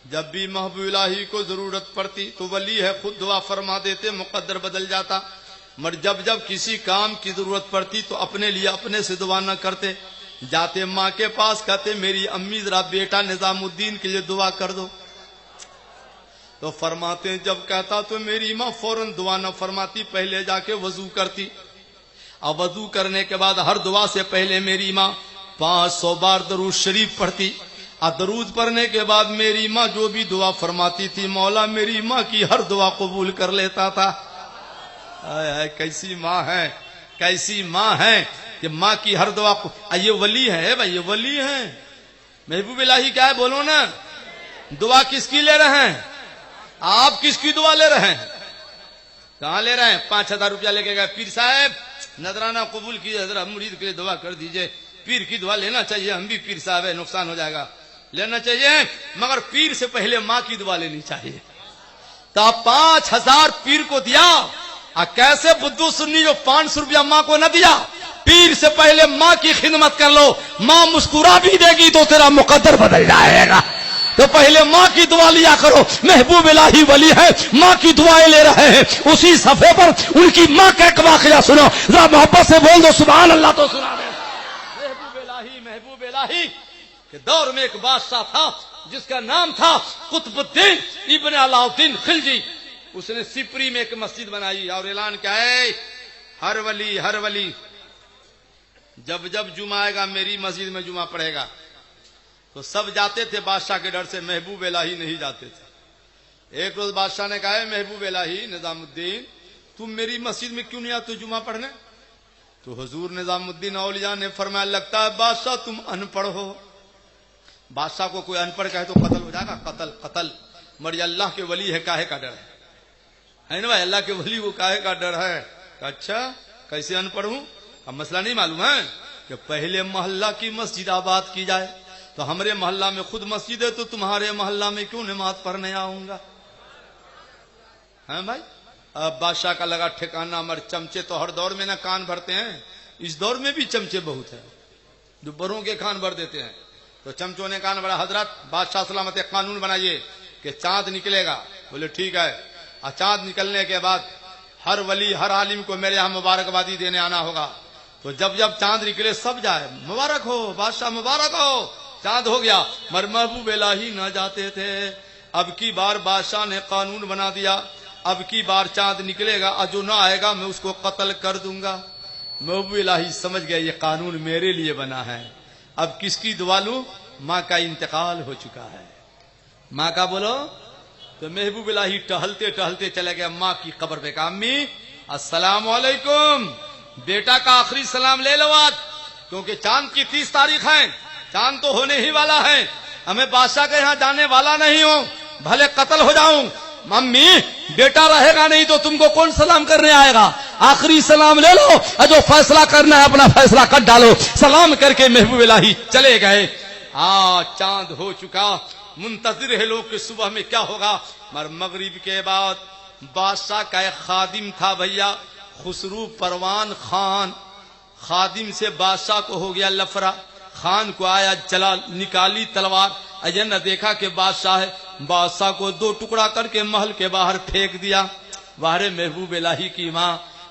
جب بھی محبوب الہی کو ضرورت پڑتی تو ولی ہے خود دعا فرما دیتے، مقدر بدل جاتا، مگر جب کسی کام کی ضرورت پڑتی تو اپنے لیے اپنے سے دعا نہ کرتے، جاتے ماں کے پاس کہتے میری امی ذرا بیٹا نظام الدین کے لیے دعا کر دو، تو فرماتے جب کہتا تو میری ماں فوراً دعا نہ فرماتی، پہلے جا کے وضو کرتی، اب وضو کرنے کے بعد ہر دعا سے پہلے میری ماں 500 بار درود شریف پڑھتی، اور درود پڑھنے کے بعد میری ماں جو بھی دعا فرماتی تھی مولا میری ماں کی ہر دعا قبول کر لیتا تھا۔ کیسی ماں ہے، کیسی ماں ہے کہ ماں کی ہر دعا یہ ولی ہے بھائی، یہ ولی ہے۔ محبوب الہی کیا ہے بولو نا، دعا کس کی لے رہے ہیں آپ؟ کس کی دعا لے رہے ہیں؟ کہاں لے رہے ہیں؟ 5000 روپیہ لے کے گئے، پیر صاحب نذرانہ قبول کیجیے، حضرت مرید کے لیے دعا کر دیجئے۔ پیر کی دعا لینا چاہیے، ہم بھی پیر صاحب ہے، نقصان ہو جائے گا، لینا چاہیے، مگر پیر سے پہلے ماں کی دعا لینی چاہیے۔ تو 5000 پیر کو دیا، کیسے بدھو سنی جو 500 روپیہ ماں کو نہ دیا؟ پیر سے پہلے ماں کی خدمت کر لو، ماں مسکرا بھی دے گی تو تیرا مقدر بدل جائے گا، تو پہلے ماں کی دعا لیا کرو۔ محبوب الہی ولی ہے، ماں کی دعائیں لے رہے ہیں، اسی صفحے پر ان کی ماں کا ایک واقعہ سنو، ذرا محبت سے بول دو سبحان اللہ تو سنا دے۔ محبوب الہی کے دور میں ایک بادشاہ تھا جس کا نام تھا قطب الدین ابن علاء الدین خلجی۔ اس نے سپری میں ایک مسجد بنائی اور اعلان کیا ہے، ہر ولی جب جمعہ آئے گا میری مسجد میں جمعہ پڑھے گا۔ تو سب جاتے تھے بادشاہ کے ڈر سے، محبوب الہی نہیں جاتے تھے۔ ایک روز بادشاہ نے کہا ہے محبوب الہی نظام الدین تم میری مسجد میں کیوں نہیں آتے جمعہ پڑھنے؟ تو حضور نظام الدین اولیاء نے فرمایا لگتا ہے بادشاہ تم ان پڑھ ہو۔ بادشاہ کو کوئی ان پڑھ کہے تو قتل ہو جائے گا، قتل مر اللہ کے ولی ہے کاہے کا ڈر ہے نا بھائی، اللہ کے ولی کو کاہے کا ڈر ہے؟ اچھا کیسے ان پڑھ ہوں؟ اب مسئلہ نہیں معلوم ہے کہ پہلے محلہ کی مسجد آباد کی جائے، تو ہمارے محلہ میں خود مسجد ہے تو تمہارے محلہ میں کیوں نماز پڑھنے آؤں گا؟ ہاں بھائی، اب بادشاہ کا لگا ٹھکانا، مر چمچے تو ہر دور میں نہ کان بھرتے ہیں، اس دور میں بھی چمچے بہت ہیں جو بڑوں کے کان بھر دیتے ہیں۔ تو چمچوں نے کان بھرا، حضرت بادشاہ سلامت ایک قانون بنائیے کہ چاند نکلے گا۔ بولے ٹھیک ہے، اور چاند نکلنے کے بعد ہر ولی ہر عالم کو میرے یہاں مبارکبادی دینے آنا ہوگا۔ تو جب چاند نکلے سب جائے، مبارک ہو بادشاہ مبارک ہو، چاند ہو گیا، مر محبوب الہی نہ جاتے تھے۔ اب کی بار بادشاہ نے قانون بنا دیا، اب کی بار چاند نکلے گا اور جو نہ آئے گا میں اس کو قتل کر دوں گا۔ محبوب الہی سمجھ گیا یہ قانون میرے لیے بنا ہے، اب کس کی دعا لوں؟ ماں کا انتقال ہو چکا ہے، ماں کا بولو۔ تو محبوب الہی ٹہلتے ٹہلتے چلے گیا ماں کی قبر پہ، کہا امی السلام علیکم، بیٹا کا آخری سلام لے لو آج، کیونکہ چاند کی 30 تاریخ ہے، چاند تو ہونے ہی والا ہے، ہمیں بادشاہ کے یہاں جانے والا نہیں ہوں، بھلے قتل ہو جاؤں، امی بیٹا رہے گا نہیں تو تم کو کون سلام کرنے آئے گا؟ آخری سلام لے لو اور جو فیصلہ کرنا ہے اپنا فیصلہ کر ڈالو۔ سلام کر کے محبوب الہی چلے گئے۔ چاند ہو چکا، منتظر ہے لوگ کہ صبح میں کیا ہوگا، مگر مغرب کے بعد بادشاہ کا ایک خادم تھا بھیا خسرو پروان خان، خادم سے بادشاہ کو ہو گیا لفڑا، خان کو آیا چلا نکالی تلوار، اجے نہ دیکھا کہ بادشاہ ہے، بادشاہ کو 2 ٹکڑا کر کے محل کے باہر پھینک دیا۔ باہر محبوب الہی کی ماں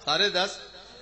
10:30।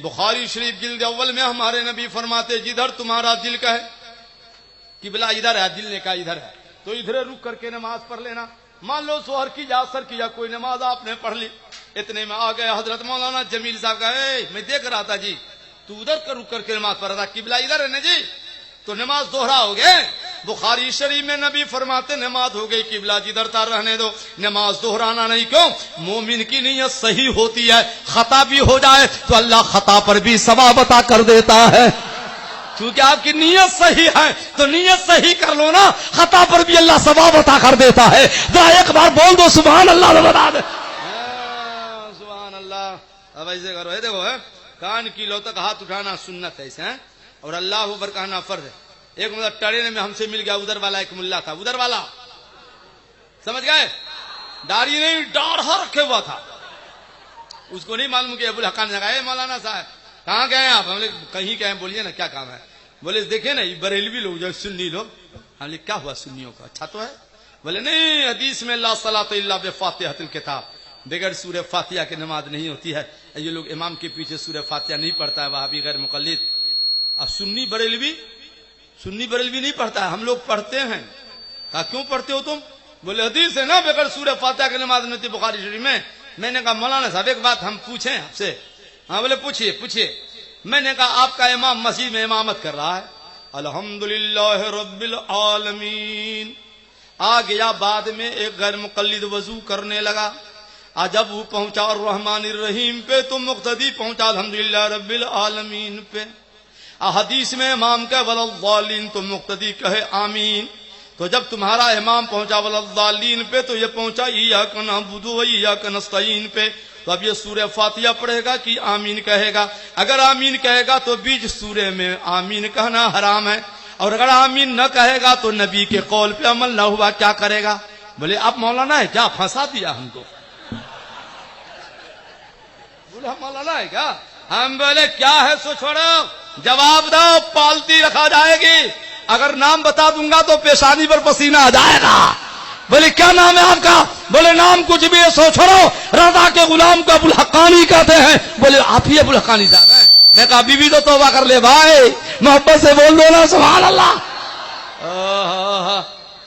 بخاری شریف جلد اول میں ہمارے نبی فرماتے جدھر تمہارا دل کا ہے، قبلہ ادھر ہے، دل نے کہا ادھر ہے، تو ادھر رک کر کے نماز پڑھ لینا. مان لو ظہر کی یا عصر کی یا کوئی نماز آپ نے پڑھ لی، اتنے میں آ گئے حضرت مولانا جمیل صاحب کا، میں دیکھ رہا تھا جی تو ادھر کر رک کر کے نماز پڑھ رہا تھا، قبلہ ادھر ہے نا جی، تو نماز دوہرا ہو گئے. بخاری شریف میں نبی فرماتے نماز ہو گئی، قبلہ جدھر تھا رہنے دو، نماز دوہرانا نہیں. کیوں؟ مومن کی نیت صحیح ہوتی ہے، خطا بھی ہو جائے تو اللہ خطا پر بھی ثواب عطا کر دیتا ہے. کیونکہ آپ کی نیت صحیح ہے تو نیت صحیح کر لو نا، خطا پر بھی اللہ ثواب عطا کر دیتا ہے. ذرا ایک بار بول دو سبحان اللہ بتا دے. سبحان اللہ. اب ایسے کرو، دیکھو کان کی لو تک ہاتھ اٹھانا سنت ہے اسے، اور اللہ اکبر کہنا فرض ہے. ایک مطلب ٹرین میں ہم سے مل گیا ادھر والا ایک ملا تھا، ادھر والا سمجھ گئے، داڑھی نہیں ڈاڑھا رکھے ہوا تھا، اس کو نہیں معلوم کہ ابو الحقان نے کہا مولانا صاحب کہاں گئے آپ؟ ہم نے کہیں گئے، بولیے نا کیا کام ہے؟ بولے دیکھیں نا یہ بریلوی لوگ جو سنی لوگ. ہم نے کیا ہوا سنیوں کا، اچھا تو ہے؟ بولے نہیں، حدیث میں لا صلاۃ الا بفاتحۃ الکتاب، بغیر سورہ فاتحہ کی نماز نہیں ہوتی ہے. یہ لوگ امام کے پیچھے سورہ فاتحہ نہیں پڑھتا ہے، وہابی غیر مقلد. اب سنی بریلوی نہیں پڑھتا ہے، ہم لوگ پڑھتے ہیں. کہا کیوں پڑھتے ہو تم؟ بولے حدیث ہے نا بغیر سورہ فاتحہ کی نماز نہیں ہوتی بخاری شریف میں. میں نے کہا مولانا صاحب ایک بات ہم پوچھیں آپ سے؟ ہاں بولے پوچھیے. میں نے کہا آپ کا امام مسجد میں امامت کر رہا ہے، الحمدللہ رب العالمین. آ گیا بعد میں ایک غیر مقلد وضو کرنے لگا، جب وہ پہنچا الرحمن الرحیم پہ تو مقتدی پہنچا الحمدللہ رب العالمین پہ. حدیث میں امام کہے وللضالین تو مقتدی کہے آمین. تو جب تمہارا امام پہنچا وللضالین پہ تو یہ پہنچا ایاک نعبد و ایاک نستعین پہ. تو اب یہ سورہ فاتحہ پڑھے گا کہ آمین کہے گا؟ اگر آمین کہے گا تو بیچ سورہ میں آمین کہنا حرام ہے، اور اگر آمین نہ کہے گا تو نبی کے قول پہ عمل نہ ہوا، کیا کرے گا؟ بولے آپ مولانا ہے کیا، پھنسا دیا ہم کو. بولے ہم مولانا ہے کیا؟ ہم بولے کیا ہے سو چھوڑو، جواب دو، پالتی رکھا جائے گی. اگر نام بتا دوں گا تو پیشانی پر پسینہ آ جائے گا. بولے کیا نام ہے آپ کا؟ بولے نام کچھ بھی ہے سو چھوڑو، رضا کے غلام کو ابو الحقانی کہتے ہیں. بولے آپ ہی ابو الحقانی صاحب ہیں؟ میں کہا بی بی تو توبہ کر لے بھائی، محبت سے بول دو نا سبحان اللہ.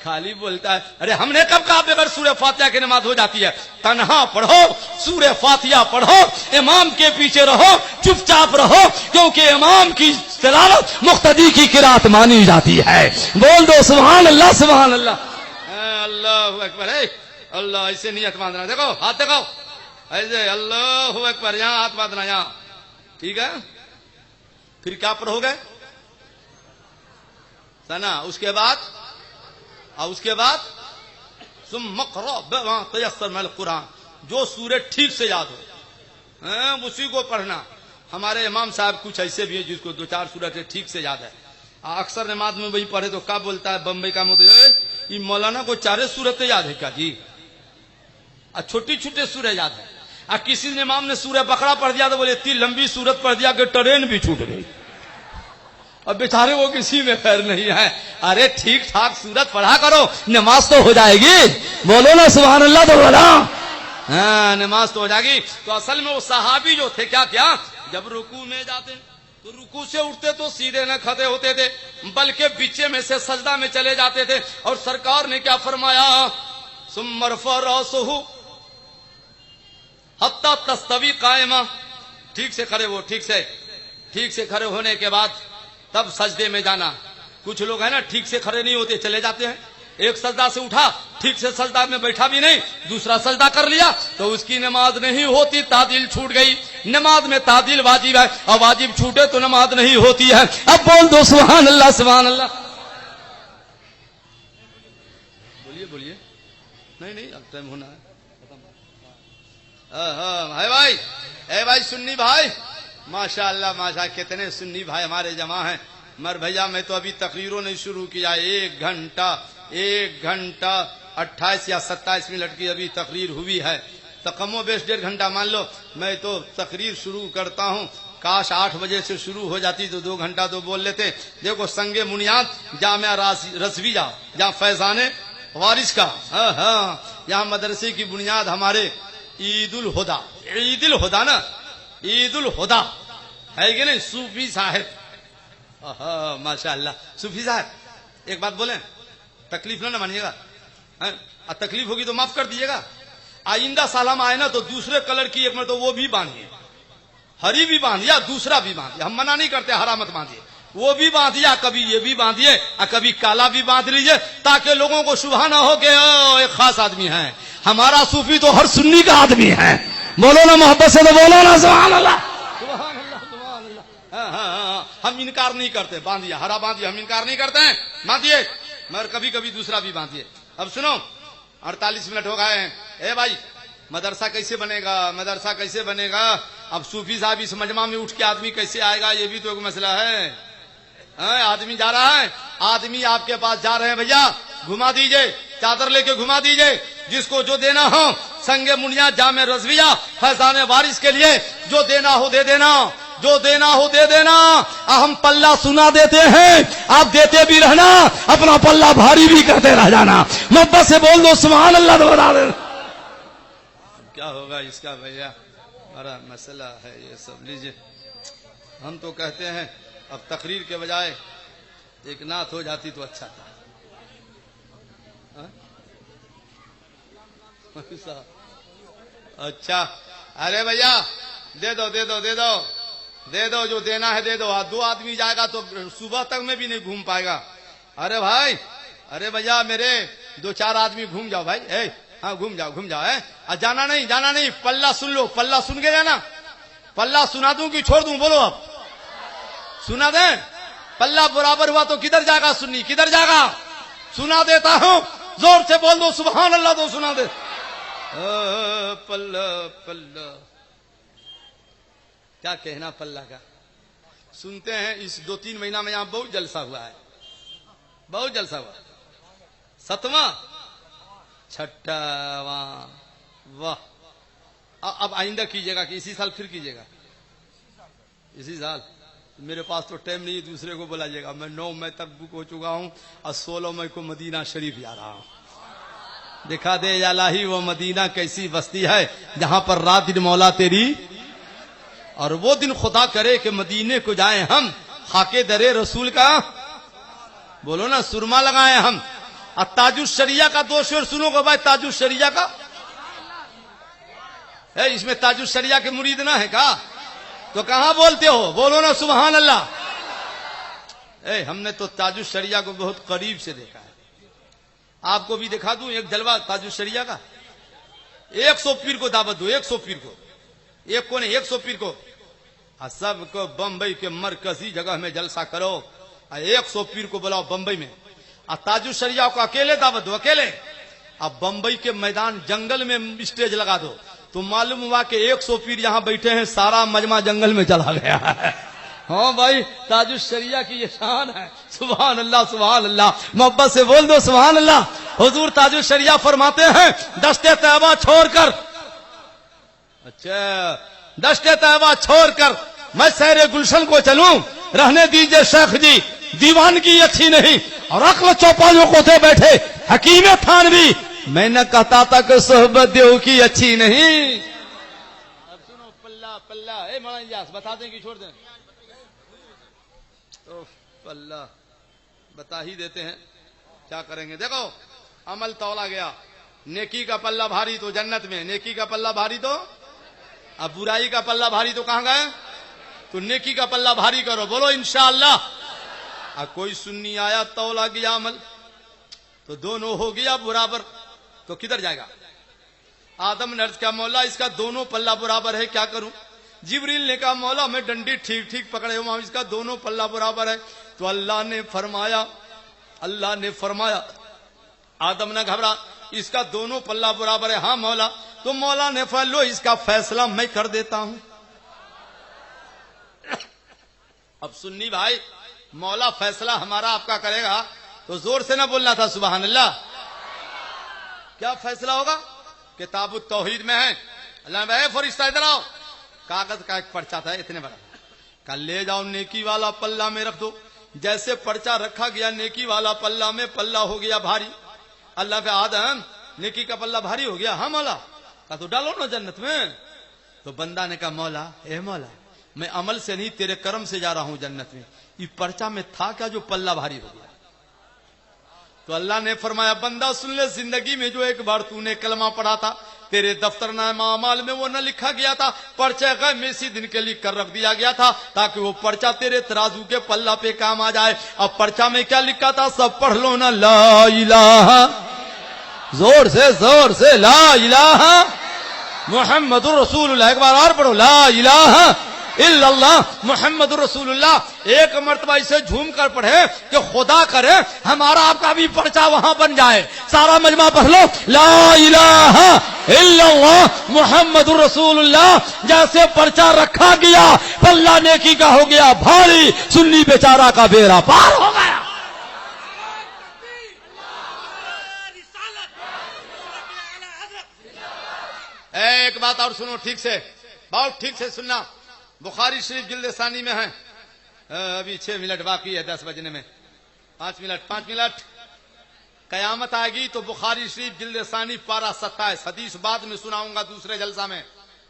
خالی بولتا ہے. ارے ہم نے کب کہا بغیر سورہ فاتحہ کی نماز ہو جاتی ہے؟ تنہا پڑھو، سورہ فاتحہ پڑھو، امام کے پیچھے رہو، چپ چاپ رہو، کیونکہ امام کی تلاوت مقتدی کی قرات مانی جاتی ہے. بول دو سبحان اللہ سبحان اللہ. اللہ اکبر. اللہ ایسے نیت باندھنا، دیکھو ہاتھ دیکھو ایسے، اللہ اکبر، یہاں ہاتھ باندھنا یہاں، ٹھیک ہے. پھر کیا پڑھو گے سنا؟ اس کے بعد ثم اقرأ بما تيسر من القرآن، جو سورہ ٹھیک سے یاد ہو اسی کو پڑھنا. ہمارے امام صاحب کچھ ایسے بھی ہیں جس کو 2-4 سورتیں ٹھیک سے یاد ہے، اکثر نماز میں وہی پڑھے تو کیا بولتا ہے بمبئی کا یہ مولانا کو 4 سورتیں یاد ہے کیا جی؟ چھوٹی چھوٹی سورہ یاد ہے. کسی نے امام نے سورہ بقرہ پڑھ دیا تو بولے اتنی لمبی سورت پڑھ دیا کہ ٹرین بھی چھوٹ گئی. اب بیچارے وہ کسی میں خیر نہیں ہے. ارے ٹھیک ٹھاک سورت پڑھا کرو، نماز تو ہو جائے گی. بولو نا سبحان اللہ تو بولا. ہاں نماز تو ہو جائے گی. تو اصل میں وہ صحابی جو تھے کیا جب رکوع میں جاتے تو رکوع سے اٹھتے تو سیدھے نہ کھڑے ہوتے تھے، بلکہ پیچھے میں سے سجدہ میں چلے جاتے تھے. اور سرکار نے کیا فرمایا؟ ثم ارفع راسه حتی تستوی قائمہ. ٹھیک سے کھڑے ہو، ٹھیک سے کھڑے ہونے کے بعد تب سجدے میں جانا. کچھ لوگ ہیں نا ٹھیک سے کھڑے نہیں ہوتے، چلے جاتے ہیں. ایک سجدہ سے اٹھا، ٹھیک سے سجدہ میں بیٹھا بھی نہیں، دوسرا سجدہ کر لیا تو اس کی نماز نہیں ہوتی، تعدیل چھوٹ گئی. نماز میں تعدیل واجب ہے، اور واجب چھوٹے تو نماز نہیں ہوتی ہے. اب بول دو سبحان اللہ سبحان اللہ. بولیے. نہیں اب ٹائم ہونا ہے. اے بھائی سنی بھائی، ماشاء اللہ کتنے سنی بھائی ہمارے جمع ہیں. مر بھیا میں تو ابھی تقریروں نے شروع کیا، 1 گھنٹہ 28 یا 27 منٹ کی ابھی تقریر ہوئی ہے. تو کم و بیش 1.5 گھنٹہ مان لو. میں تو تقریر شروع کرتا ہوں، کاش 8 بجے سے شروع ہو جاتی تو 2 گھنٹہ تو بول لیتے. دیکھو سنگ بنیاد جامعہ رضویہ، جہاں فیضان وارث کا یہاں مدرسے کی بنیاد ہمارے عید الہدا نا، عید الہدا ہے کہ نہیں صوفی صاحب، ماشاء اللہ صوفی صاحب ایک بات بولیں، تکلیف نہ مانیے گا، تکلیف ہوگی تو معاف کر دیجیے گا، آئندہ سال ہم آئے نا تو دوسرے کلر کی ایک مرتبہ وہ بھی باندھیے، ہری بھی باندھیا دوسرا بھی باندھیے، ہم منع نہیں کرتے حرام مت باندھیے، وہ بھی باندھیا کبھی یہ بھی باندھیے اور کبھی کالا بھی باندھ لیجیے تاکہ لوگوں کو شبہ نہ ہو کہ ایک خاص آدمی ہے، ہمارا صوفی تو ہر سنی کا آدمی ہے، بولو نا محبت سے تو بولو نا سبحان اللہ سبحان اللہ سبحان اللہ۔ ہم انکار نہیں کرتے، باندھیا ہرا باندھیے، ہم انکار نہیں کرتے ہیں، باندھیے مگر کبھی کبھی دوسرا بھی باندھیے۔ اب سنو 48 منٹ ہو گئے ہیں، اے بھائی مدرسہ کیسے بنے گا، مدرسہ کیسے بنے گا؟ اب صوفی صاحب اس مجمع میں اٹھ کے آدمی کیسے آئے گا، یہ بھی تو ایک مسئلہ ہے۔ آدمی جا رہا ہے، آدمی آپ کے پاس جا رہے ہیں، بھیا گھما دیجئے، چادر لے کے گھما دیجئے، جس کو جو دینا ہو، سنگ منیا جامع رضویہ فیضان وارث کے لیے جو دینا ہو دے دینا، جو دینا ہو دے دینا، ہم پلہ سنا دیتے ہیں، آپ دیتے بھی رہنا، اپنا پلہ بھاری بھی کرتے رہ جانا، محبت سے بول دو سبحان اللہ دوبارہ۔ کیا ہوگا اس کا بھیا، بڑا مسئلہ ہے یہ سب، لیجئے ہم تو کہتے ہیں اب تقریر کے بجائے ایک نعت ہو جاتی تو اچھا تھا۔ اچھا ارے بھیا دے دو دے دو دے دو دے دو، جو دینا ہے دے دو، دو آدمی جائے گا تو صبح تک میں بھی نہیں گھوم پائے گا۔ ارے بھائی ارے بھیا میرے 2-4 آدمی گھوم جاؤ بھائی، ہاں گھوم جاؤ گھوم جاؤ، جانا نہیں جانا نہیں، پلہ سن لو، پلہ سن کے جانا، پلہ سنا دوں کہ چھوڑ دوں، بولو اب سنا دیں، پلہ برابر ہوا تو کدھر جائے گا سنی، کدھر جائے گا؟ سنا دیتا ہوں، زور سے بول دو سبحان اللہ تو سنا دے۔ پلہ پلہ کیا کہنا پلہ کا، سنتے ہیں اس 2-3 مہینہ میں یہاں بہت جلسہ ہوا ہے، بہت جلسہ ہوا، 7واں 6واں، واہ۔ اب آئندہ کیجیے گا کہ اسی سال پھر کیجیے گا؟ اسی سال میرے پاس تو ٹائم نہیں، دوسرے کو بلائیے گا، میں 9 مئی تک بک ہو چکا ہوں اور 16 مئی کو مدینہ شریف جا رہا ہوں۔ دکھا دے یا الہی وہ مدینہ کیسی بستی ہے جہاں پر رات دن مولا تیری، اور وہ دن خدا کرے کہ مدینے کو جائیں ہم، خاکے درے رسول کا بولو نا سرما لگائیں ہم، اور تاج الشریعہ کا 2 شعر سنو گے بھائی، تاج الشریعہ کا ہے، اس میں تاج الشریعہ کے مرید نہ ہے کا تو کہاں بولتے ہو، بولو نا سبحان اللہ۔ ہم نے تو تاج الشریعہ کو بہت قریب سے دیکھا ہے، آپ کو بھی دکھا دوں ایک جلوہ تاج الشریعہ کا، 100 پیر کو دعوت دو، 100 پیر کو، ایک کو نہیں 100 پیر کو، سب کو بمبئی کے مرکزی جگہ میں جلسہ کرو، 100 پیر کو بلاؤ بمبئی میں، اور تاج الشریعہ کو اکیلے دعوت دو، اکیلے، اب بمبئی کے میدان جنگل میں اسٹیج لگا دو، تو معلوم ہوا کہ 100 پیر یہاں بیٹھے ہیں، سارا مجمع جنگل میں چلا گیا ہے۔ ہاں بھائی تاج الشریعہ کی یہ شان ہے، سبحان اللہ سبحان اللہ، محبت سے بول دو سبحان اللہ۔ حضور تاج الشریعہ فرماتے ہیں دشت طیبہ چھوڑ کر، اچھا دشت طیبہ چھوڑ کر میں سیر گلشن کو چلوں، رہنے دیجئے شیخ جی دیوانگی اچھی نہیں، اور عقل چوپایوں کو تھے بیٹھے حکیم تھانوی، میں نہ کہتا تھا کہ صحبت دیو کی اچھی نہیں۔ اب سنو پلہ پلہ، مولانا الیاس بتا دیں کہ چھوڑ دیں؟ پلہ بتا ہی دیتے ہیں، کیا کریں گے؟ دیکھو عمل تولا گیا، نیکی کا پلہ بھاری تو جنت میں، نیکی کا پلہ بھاری تو، اب برائی کا پلہ بھاری تو کہاں گئے؟ تو نیکی کا پلہ بھاری کرو، بولو انشاءاللہ۔ اب کوئی سنی آیا تولا گیا عمل تو دونوں ہو گیا برابر، تو کدھر جائے گا؟ آدم نے عرض کیا مولا اس کا دونوں پلہ برابر ہے، کیا کروں؟ جبریل نے کہا مولا میں ڈنڈی ٹھیک ٹھیک پکڑے ہوں، اس کا دونوں پلہ برابر ہے، تو اللہ نے فرمایا آدم نہ گھبرا، اس کا دونوں پلہ برابر ہے، ہاں مولا، تو مولا نے لو اس کا فیصلہ میں کر دیتا ہوں۔ اب سنی بھائی مولا فیصلہ ہمارا آپ کا کرے گا تو زور سے نہ بولنا تھا سبحان اللہ۔ کیا فیصلہ ہوگا؟ کتاب التوحید میں ہے، اللہ نے فرشتہ ادھر آؤ، کاغذ کا ایک پرچہ تھا اتنے بڑا، کل لے جاؤ نیکی والا پلہ میں رکھ دو، جیسے پرچہ رکھا گیا نیکی والا پلہ میں، پلہ ہو گیا بھاری، اللہ پہ آدم نیکی کا پلہ بھاری ہو گیا، ہاں مولا، کہا تو ڈالو نا جنت میں، تو بندہ نے کہا مولا اے مولا میں عمل سے نہیں تیرے کرم سے جا رہا ہوں جنت میں. یہ پرچہ میں تھا کیا جو پلہ بھاری ہو گیا؟ تو اللہ نے فرمایا بندہ سن لے، زندگی میں جو ایک بار تو نے کلمہ پڑھا تھا تیرے دفتر نامہ اعمال میں وہ نہ لکھا گیا تھا، پرچہ غیب میں اسی دن کے لکھ کر رکھ دیا گیا تھا تاکہ وہ پرچہ تیرے ترازو کے پلہ پہ کام آ جائے. اب پرچہ میں کیا لکھا تھا سب پڑھ لو نا، لا الہ، زور سے لا الہ محمد الرسول اللہ. ایک بار اور پڑھو، لا الہ الا اللہ محمد الرسول اللہ. ایک مرتبہ اسے جھوم کر پڑھے کہ خدا کرے ہمارا آپ کا بھی پرچہ وہاں بن جائے. سارا مجمع پڑھ لو، لا الہ الا اللہ محمد الرسول اللہ. جیسے پرچہ رکھا گیا پلہ نیکی کا ہو گیا بھاری، سنی بیچارہ کا بیڑا پار ہو گیا. ایک بات اور سنو ٹھیک سے، بہت ٹھیک سے سننا. بخاری شریف جلد ثانی میں ہے. ابھی 6 منٹ باقی ہے 10 بجنے میں. 5 منٹ. قیامت آئے گی تو بخاری شریف جلد ثانی پارہ 27. حدیث بعد میں سناؤں گا دوسرے جلسہ میں.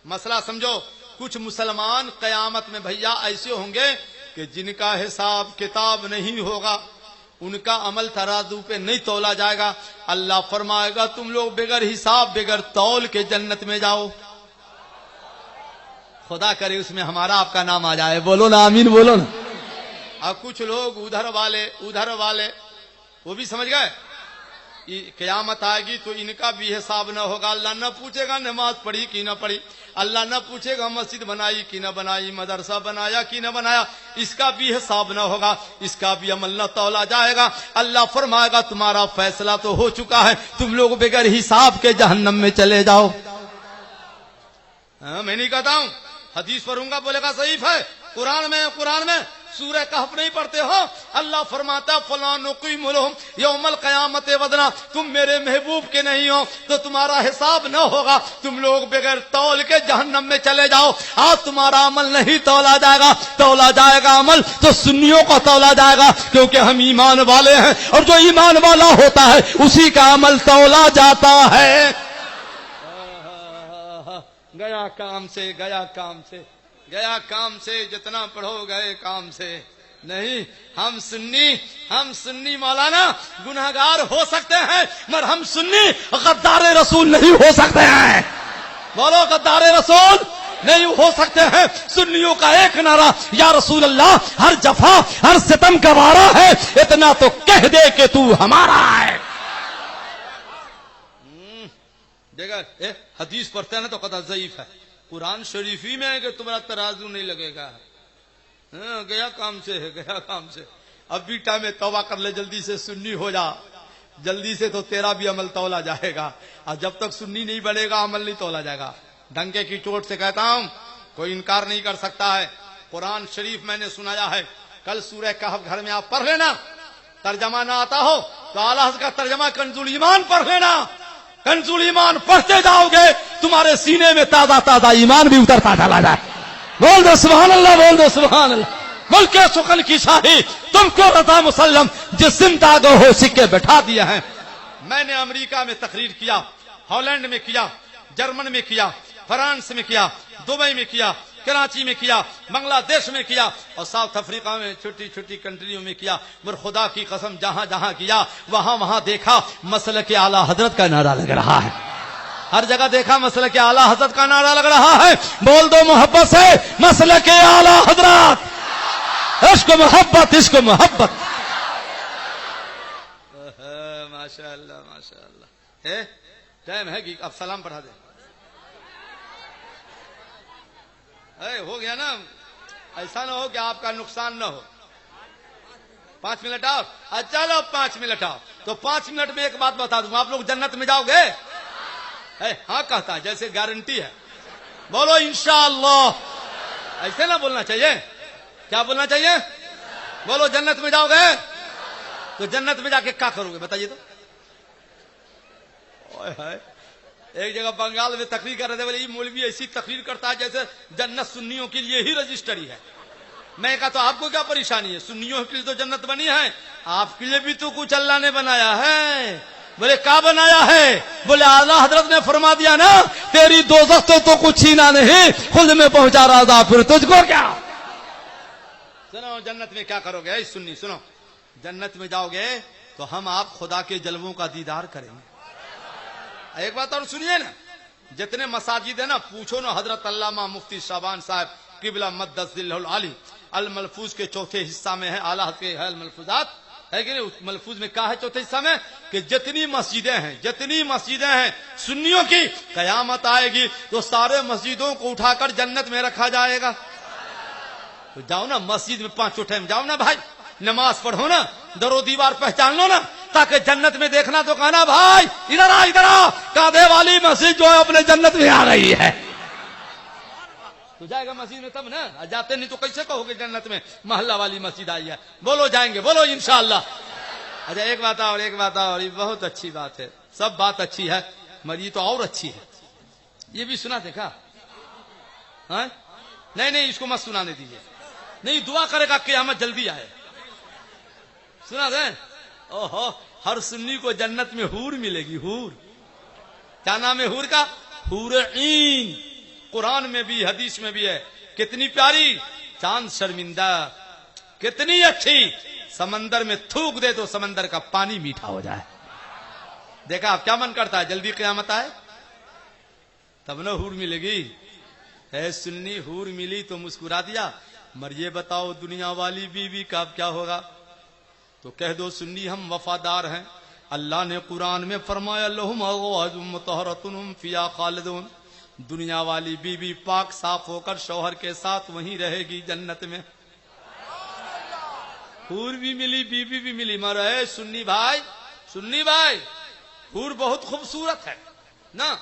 مسئلہ سمجھو. کچھ مسلمان قیامت میں بھیا ایسے ہوں گے کہ جن کا حساب کتاب نہیں ہوگا، ان کا عمل ترازو پہ نہیں تولا جائے گا. اللہ فرمائے گا تم لوگ بغیر حساب بغیر تول کے جنت میں جاؤ. خدا کرے اس میں ہمارا آپ کا نام آ جائے. بولو نا آمین، بولو نا. اب کچھ لوگ ادھر والے وہ بھی سمجھ گئے قیامت آئے گی تو ان کا بھی حساب نہ ہوگا. اللہ نہ پوچھے گا نماز پڑھی کی نہ پڑھی، اللہ نہ پوچھے گا مسجد بنائی کی نہ بنائی، مدرسہ بنایا کی نہ بنایا، اس کا بھی حساب نہ ہوگا، اس کا بھی عمل نہ تولا جائے گا. اللہ فرمائے گا تمہارا فیصلہ تو ہو چکا ہے، تم لوگ بغیر حساب کے جہنم میں چلے جاؤ. میں نہیں کہتا ہوں، حدیث پڑھوں گا بولے گا ضعیف ہے. قرآن میں سورہ کہف نہیں پڑھتے ہو؟ اللہ فرماتا فلاں نقیم لہم یوم القیامت وزنا. تم میرے محبوب کے نہیں ہو تو تمہارا حساب نہ ہوگا، تم لوگ بغیر تول کے جہنم میں چلے جاؤ. آج تمہارا عمل نہیں تولا جائے گا، تولا جائے گا عمل تو سنیوں کو تولا جائے گا، کیونکہ ہم ایمان والے ہیں اور جو ایمان والا ہوتا ہے اسی کا عمل تولا جاتا ہے. گیا کام سے جتنا پڑھو گئے کام سے نہیں. ہم سنی مولانا گناہگار ہو سکتے ہیں مگر ہم سنی غدار رسول نہیں ہو سکتے ہیں. بولو غدار رسول نہیں ہو سکتے ہیں. سنیوں کا ایک نعرہ یا رسول اللہ ہر جفا ہر ستم کا وارا ہے، اتنا تو کہہ دے کہ تو ہمارا ہے. دیکھا حدیث پڑھتے ہیں نا تو قطع ضعیف ہے. قرآن شریفی میں ہے کہ تمہارا ترازو نہیں لگے گا. گیا کام سے. اب بھی ٹائم توبہ کر لے، جلدی سے سنی ہو جا، جلدی سے تو تیرا بھی عمل تولا جائے گا. اور جب تک سنی نہیں بڑھے گا عمل نہیں تولا جائے گا. ڈنکے کی چوٹ سے کہتا ہوں، کوئی انکار نہیں کر سکتا ہے. قرآن شریف میں نے سنایا ہے. کل سورہ کہف گھر میں آپ پڑھ لینا. ترجمہ نہ آتا ہو تو اعلیٰ حضرت کا ترجمہ کنزُل ایمان پڑھ لینا. کنزُل ایمان پڑھتے جاؤ گے تمہارے سینے میں تازہ ایمان بھی اترتا چلا جائے. بول دو سبحان اللہ، بول دو سبحان اللہ. ملک سخن کی شاہی تم کو رضا مسلم جسم داغو ہو سکے بٹھا دیے ہیں. میں نے امریکہ میں تقریر کیا، ہالینڈ میں کیا، جرمن میں کیا، فرانس میں کیا، دبئی میں کیا، کراچی میں کیا، بنگلہ دیش میں کیا اور ساؤتھ افریقہ میں چھوٹی کنٹریوں میں کیا. مگر خدا کی قسم جہاں کیا وہاں دیکھا مسلک اعلیٰ حضرت کا نعرہ لگ رہا ہے. ہر جگہ دیکھا مسلک اعلیٰ حضرت کا نعرہ لگ رہا ہے. بول دو محبت سے مسلک اعلیٰ حضرت. عشق محبت ماشاء اللہ. ٹائم ہے کہ اب سلام پڑھا دیں. ہو گیا نا، ایسا نہ ہو کہ آپ کا نقصان نہ ہو. 5 منٹ آؤ. چلو 5 منٹ آؤ تو 5 منٹ میں ایک بات بتا دوں، آپ لوگ جنت میں جاؤ گے؟ ہاں کہتا جیسے گارنٹی ہے. بولو انشاءاللہ. ایسے نہ بولنا چاہیے. کیا بولنا چاہیے؟ بولو جنت میں جاؤ گے. تو جنت میں جا کے کیا کرو گے بتائیے تو. ایک جگہ بنگال میں تقریر کر رہے تھے، بولے یہ مولوی ایسی تقریر کرتا ہے جیسے جنت سنیوں کے لیے ہی رجسٹری ہے. میں کہا تو آپ کو کیا پریشانی ہے؟ سنیوں کے لیے تو جنت بنی ہے، آپ کے لیے بھی تو کچھ اللہ نے بنایا ہے. بولے کیا بنایا ہے؟ بولے اعلیٰ حضرت نے فرما دیا نا تیری دوزخ سے تو کچھ چھینا نہیں، خود میں پہنچا راضا، پھر تجھ کو کیا؟ سنو جنت میں کیا کرو گے، سنی سنو، جنت میں جاؤ گے تو ہم آپ خدا کے جلووں کا دیدار کریں گے۔ ایک بات اور سنیے نا، جتنے مساجد ہیں نا، پوچھو نا حضرت علامہ مفتی شعبان صاحب قبلہ مقدس ذلہ العالی الملفوظ کے چوتھے حصہ میں ہے، اعلیٰ کے ہے الملفوظات، ہے کہ نہیں؟ اس ملفوظ میں کہا ہے چوتھے حصہ میں کہ جتنی مسجدیں ہیں سنیوں کی، قیامت آئے گی تو سارے مسجدوں کو اٹھا کر جنت میں رکھا جائے گا۔ تو جاؤ نا مسجد میں 5 ٹائم جاؤ نا بھائی، نماز پڑھو نا، در و دیوار پہچان لو نا، تاکہ جنت میں دیکھنا تو کہنا بھائی ادھر آ کعبے والی مسجد جو ہے اپنے جنت میں آ رہی ہے۔ تو جائے گا مسجد میں تب نا، جاتے نہیں تو کیسے کہو گے جنت میں محلہ والی مسجد آئی ہے؟ بولو جائیں گے، بولو انشاءاللہ۔ اچھا ایک بات اور یہ بہت اچھی بات ہے، سب بات اچھی ہے مگر یہ تو اور اچھی ہے، یہ بھی سنا دیکھا؟ نہیں اس کو مت سنانے دیجیے، نہیں دعا کرے گا قیامت جلدی آئے، سنا دیں؟ اوہو، ہر سنی کو جنت میں حور ملے گی، حور۔ کیا نام ہے حور کا؟ حور عین، قرآن میں بھی حدیث میں بھی ہے۔ کتنی پیاری، چاند شرمندہ، کتنی اچھی، سمندر میں تھوک دے تو سمندر کا پانی میٹھا ہو جائے۔ دیکھا آپ کیا من کرتا ہے جلدی قیامت آئے تب نہ حور ملے گی۔ اے سنی، حور ملی تو مسکرا دیا، مر یہ بتاؤ دنیا والی بیوی کا اب کیا ہوگا؟ تو کہہ دو سنی ہم وفادار ہیں، اللہ نے قرآن میں فرمایا لہم ازواج مطہرۃ ہم فیہا خالدون، دنیا والی بیوی پاک صاف ہو کر شوہر کے ساتھ وہیں رہے گی جنت میں۔ حور بھی ملی، بیوی بھی ملی، مر اے سنی بھائی حور بہت خوبصورت ہے نا،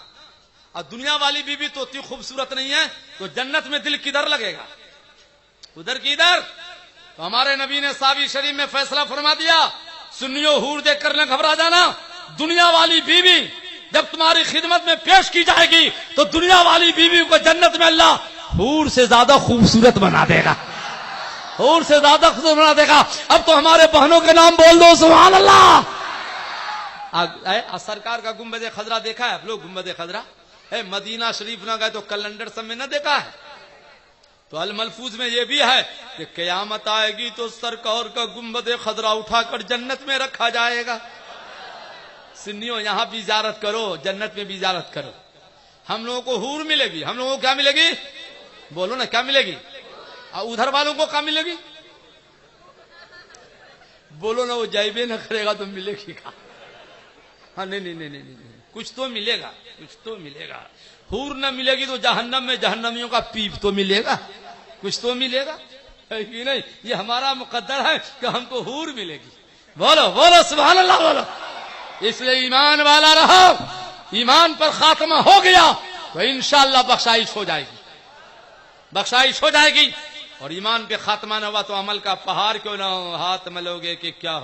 اور دنیا والی بیوی تو اتنی خوبصورت نہیں ہے، تو جنت میں دل کدھر لگے گا؟ ادھر کی ادھر۔ تو ہمارے نبی نے صحابی شریف میں فیصلہ فرما دیا، سنیو حور دیکھ کر نہ گھبرا جانا، دنیا والی بیوی جب تمہاری خدمت میں پیش کی جائے گی تو دنیا والی بیوی کو جنت میں اللہ حور سے زیادہ خوبصورت بنا دے گا، حور سے زیادہ خوبصورت بنا دے گا۔ اب تو ہمارے بہنوں کے نام بول دو سبحان اللہ۔ سرکار کا گنبد خضرا دیکھا ہے آپ لوگ؟ گنبد خضرا مدینہ شریف نہ گئے تو کیلنڈر سب میں نہ دیکھا ہے؟ تو الملفوظ میں یہ بھی ہے کہ قیامت آئے گی تو سرکار کا گنبد خضرا اٹھا کر جنت میں رکھا جائے گا۔ سنیوں یہاں بھی زیارت کرو، جنت میں بھی زیارت کرو۔ ہم لوگوں کو حور ملے گی، ہم لوگوں کو کیا ملے گی؟ بولو نا کیا ملے گی؟ اور ادھر والوں کو کیا ملے گی؟ بولو نا، وہ جائبے نہ کرے گا تو ملے گی کہاں؟ ہاں نہیں، کچھ تو ملے گا، کچھ تو ملے گا۔ حور نہ ملے گی تو جہنم میں جہنمیوں کا پیپ تو ملے گا، کچھ تو ملے گا، ہے کہ نہیں؟ یہ ہمارا مقدر ہے کہ ہم کو حور ملے گی۔ بولو سبحان اللہ بولو۔ اس لیے ایمان والا رہو، ایمان پر خاتمہ ہو گیا تو انشاءاللہ بخشائش ہو جائے گی، اور ایمان پہ خاتمہ نہ ہوا تو عمل کا پہاڑ کیوں نہ ہو، ہاتھ ملوگے کہ کیا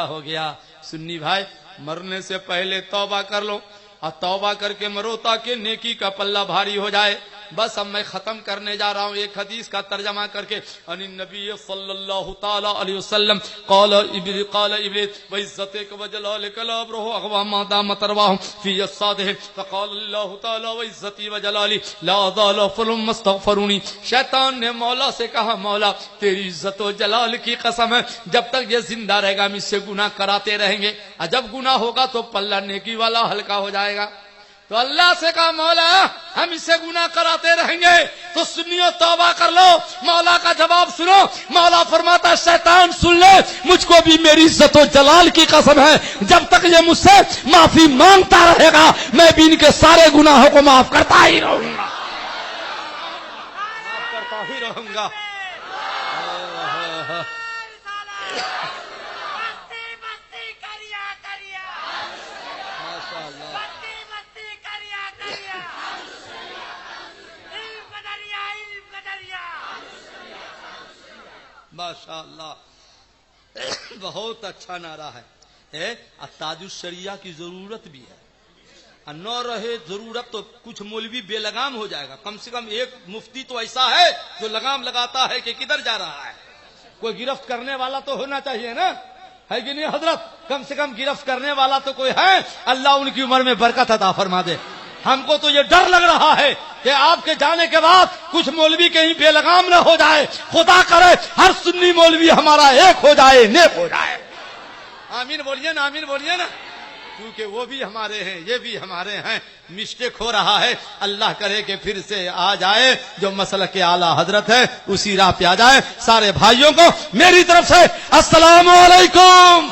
ہو گیا۔ سنی بھائی، مرنے سے پہلے توبہ کر لو، اور توبہ کر کے مرو تاکہ نیکی کا پلہ بھاری ہو جائے۔ بس اب میں ختم کرنے جا رہا ہوں ایک حدیث کا ترجمہ کر کے۔ ان النبی صلی اللہ تعالی علیہ وسلم قال ابلیس وعزتک وجلالک لا ابرح اغوا ما دامت ارواحهم فی اجسادهم فقال اللہ تعالی وعزتی وجلالی لا ازال فلم استغفرونی۔ شیطان نے مولا سے کہا، مولا تیری عزت و جلال کی قسم ہے، جب تک یہ زندہ رہے گا ہم اس سے گناہ کراتے رہیں گے، اور جب گناہ ہوگا تو پلہ نیکی والا ہلکا ہو جائے گا۔ تو اللہ سے کہا مولا ہم اسے گناہ کراتے رہیں گے، تو سنیو توبہ کر لو۔ مولا کا جواب سنو، مولا فرماتا شیطان سن لے، مجھ کو بھی میری عزت و جلال کی قسم ہے، جب تک یہ مجھ سے معافی مانگتا رہے گا میں بھی ان کے سارے گناہوں کو معاف کرتا ہی رہوں گا۔ ماشاء اللہ، بہت اچھا نعرہ ہے۔ تاج الشریعہ کی ضرورت بھی ہے، نہ رہے ضرورت تو کچھ مولوی بے لگام ہو جائے گا۔ کم سے کم ایک مفتی تو ایسا ہے جو لگام لگاتا ہے کہ کدھر جا رہا ہے، کوئی گرفت کرنے والا تو ہونا چاہیے نا، ہے کہ نہیں حضرت؟ کم سے کم گرفت کرنے والا تو کوئی ہے، اللہ ان کی عمر میں برکت عطا فرما دے۔ ہم کو تو یہ ڈر لگ رہا ہے کہ آپ کے جانے کے بعد کچھ مولوی کہیں بے لگام نہ ہو جائے. خدا کرے ہر سنی مولوی ہمارا ایک ہو جائے, نیک ہو جائے. آمین بولیے نا, آمین بولیے نا. کیونکہ وہ بھی ہمارے ہیں, یہ بھی ہمارے ہیں. مسٹیک ہو رہا ہے, اللہ کرے کہ پھر سے آ جائے. جو مسلک کے اعلیٰ حضرت ہے اسی راہ پہ آ جائے. سارے بھائیوں کو میری طرف سے السلام علیکم.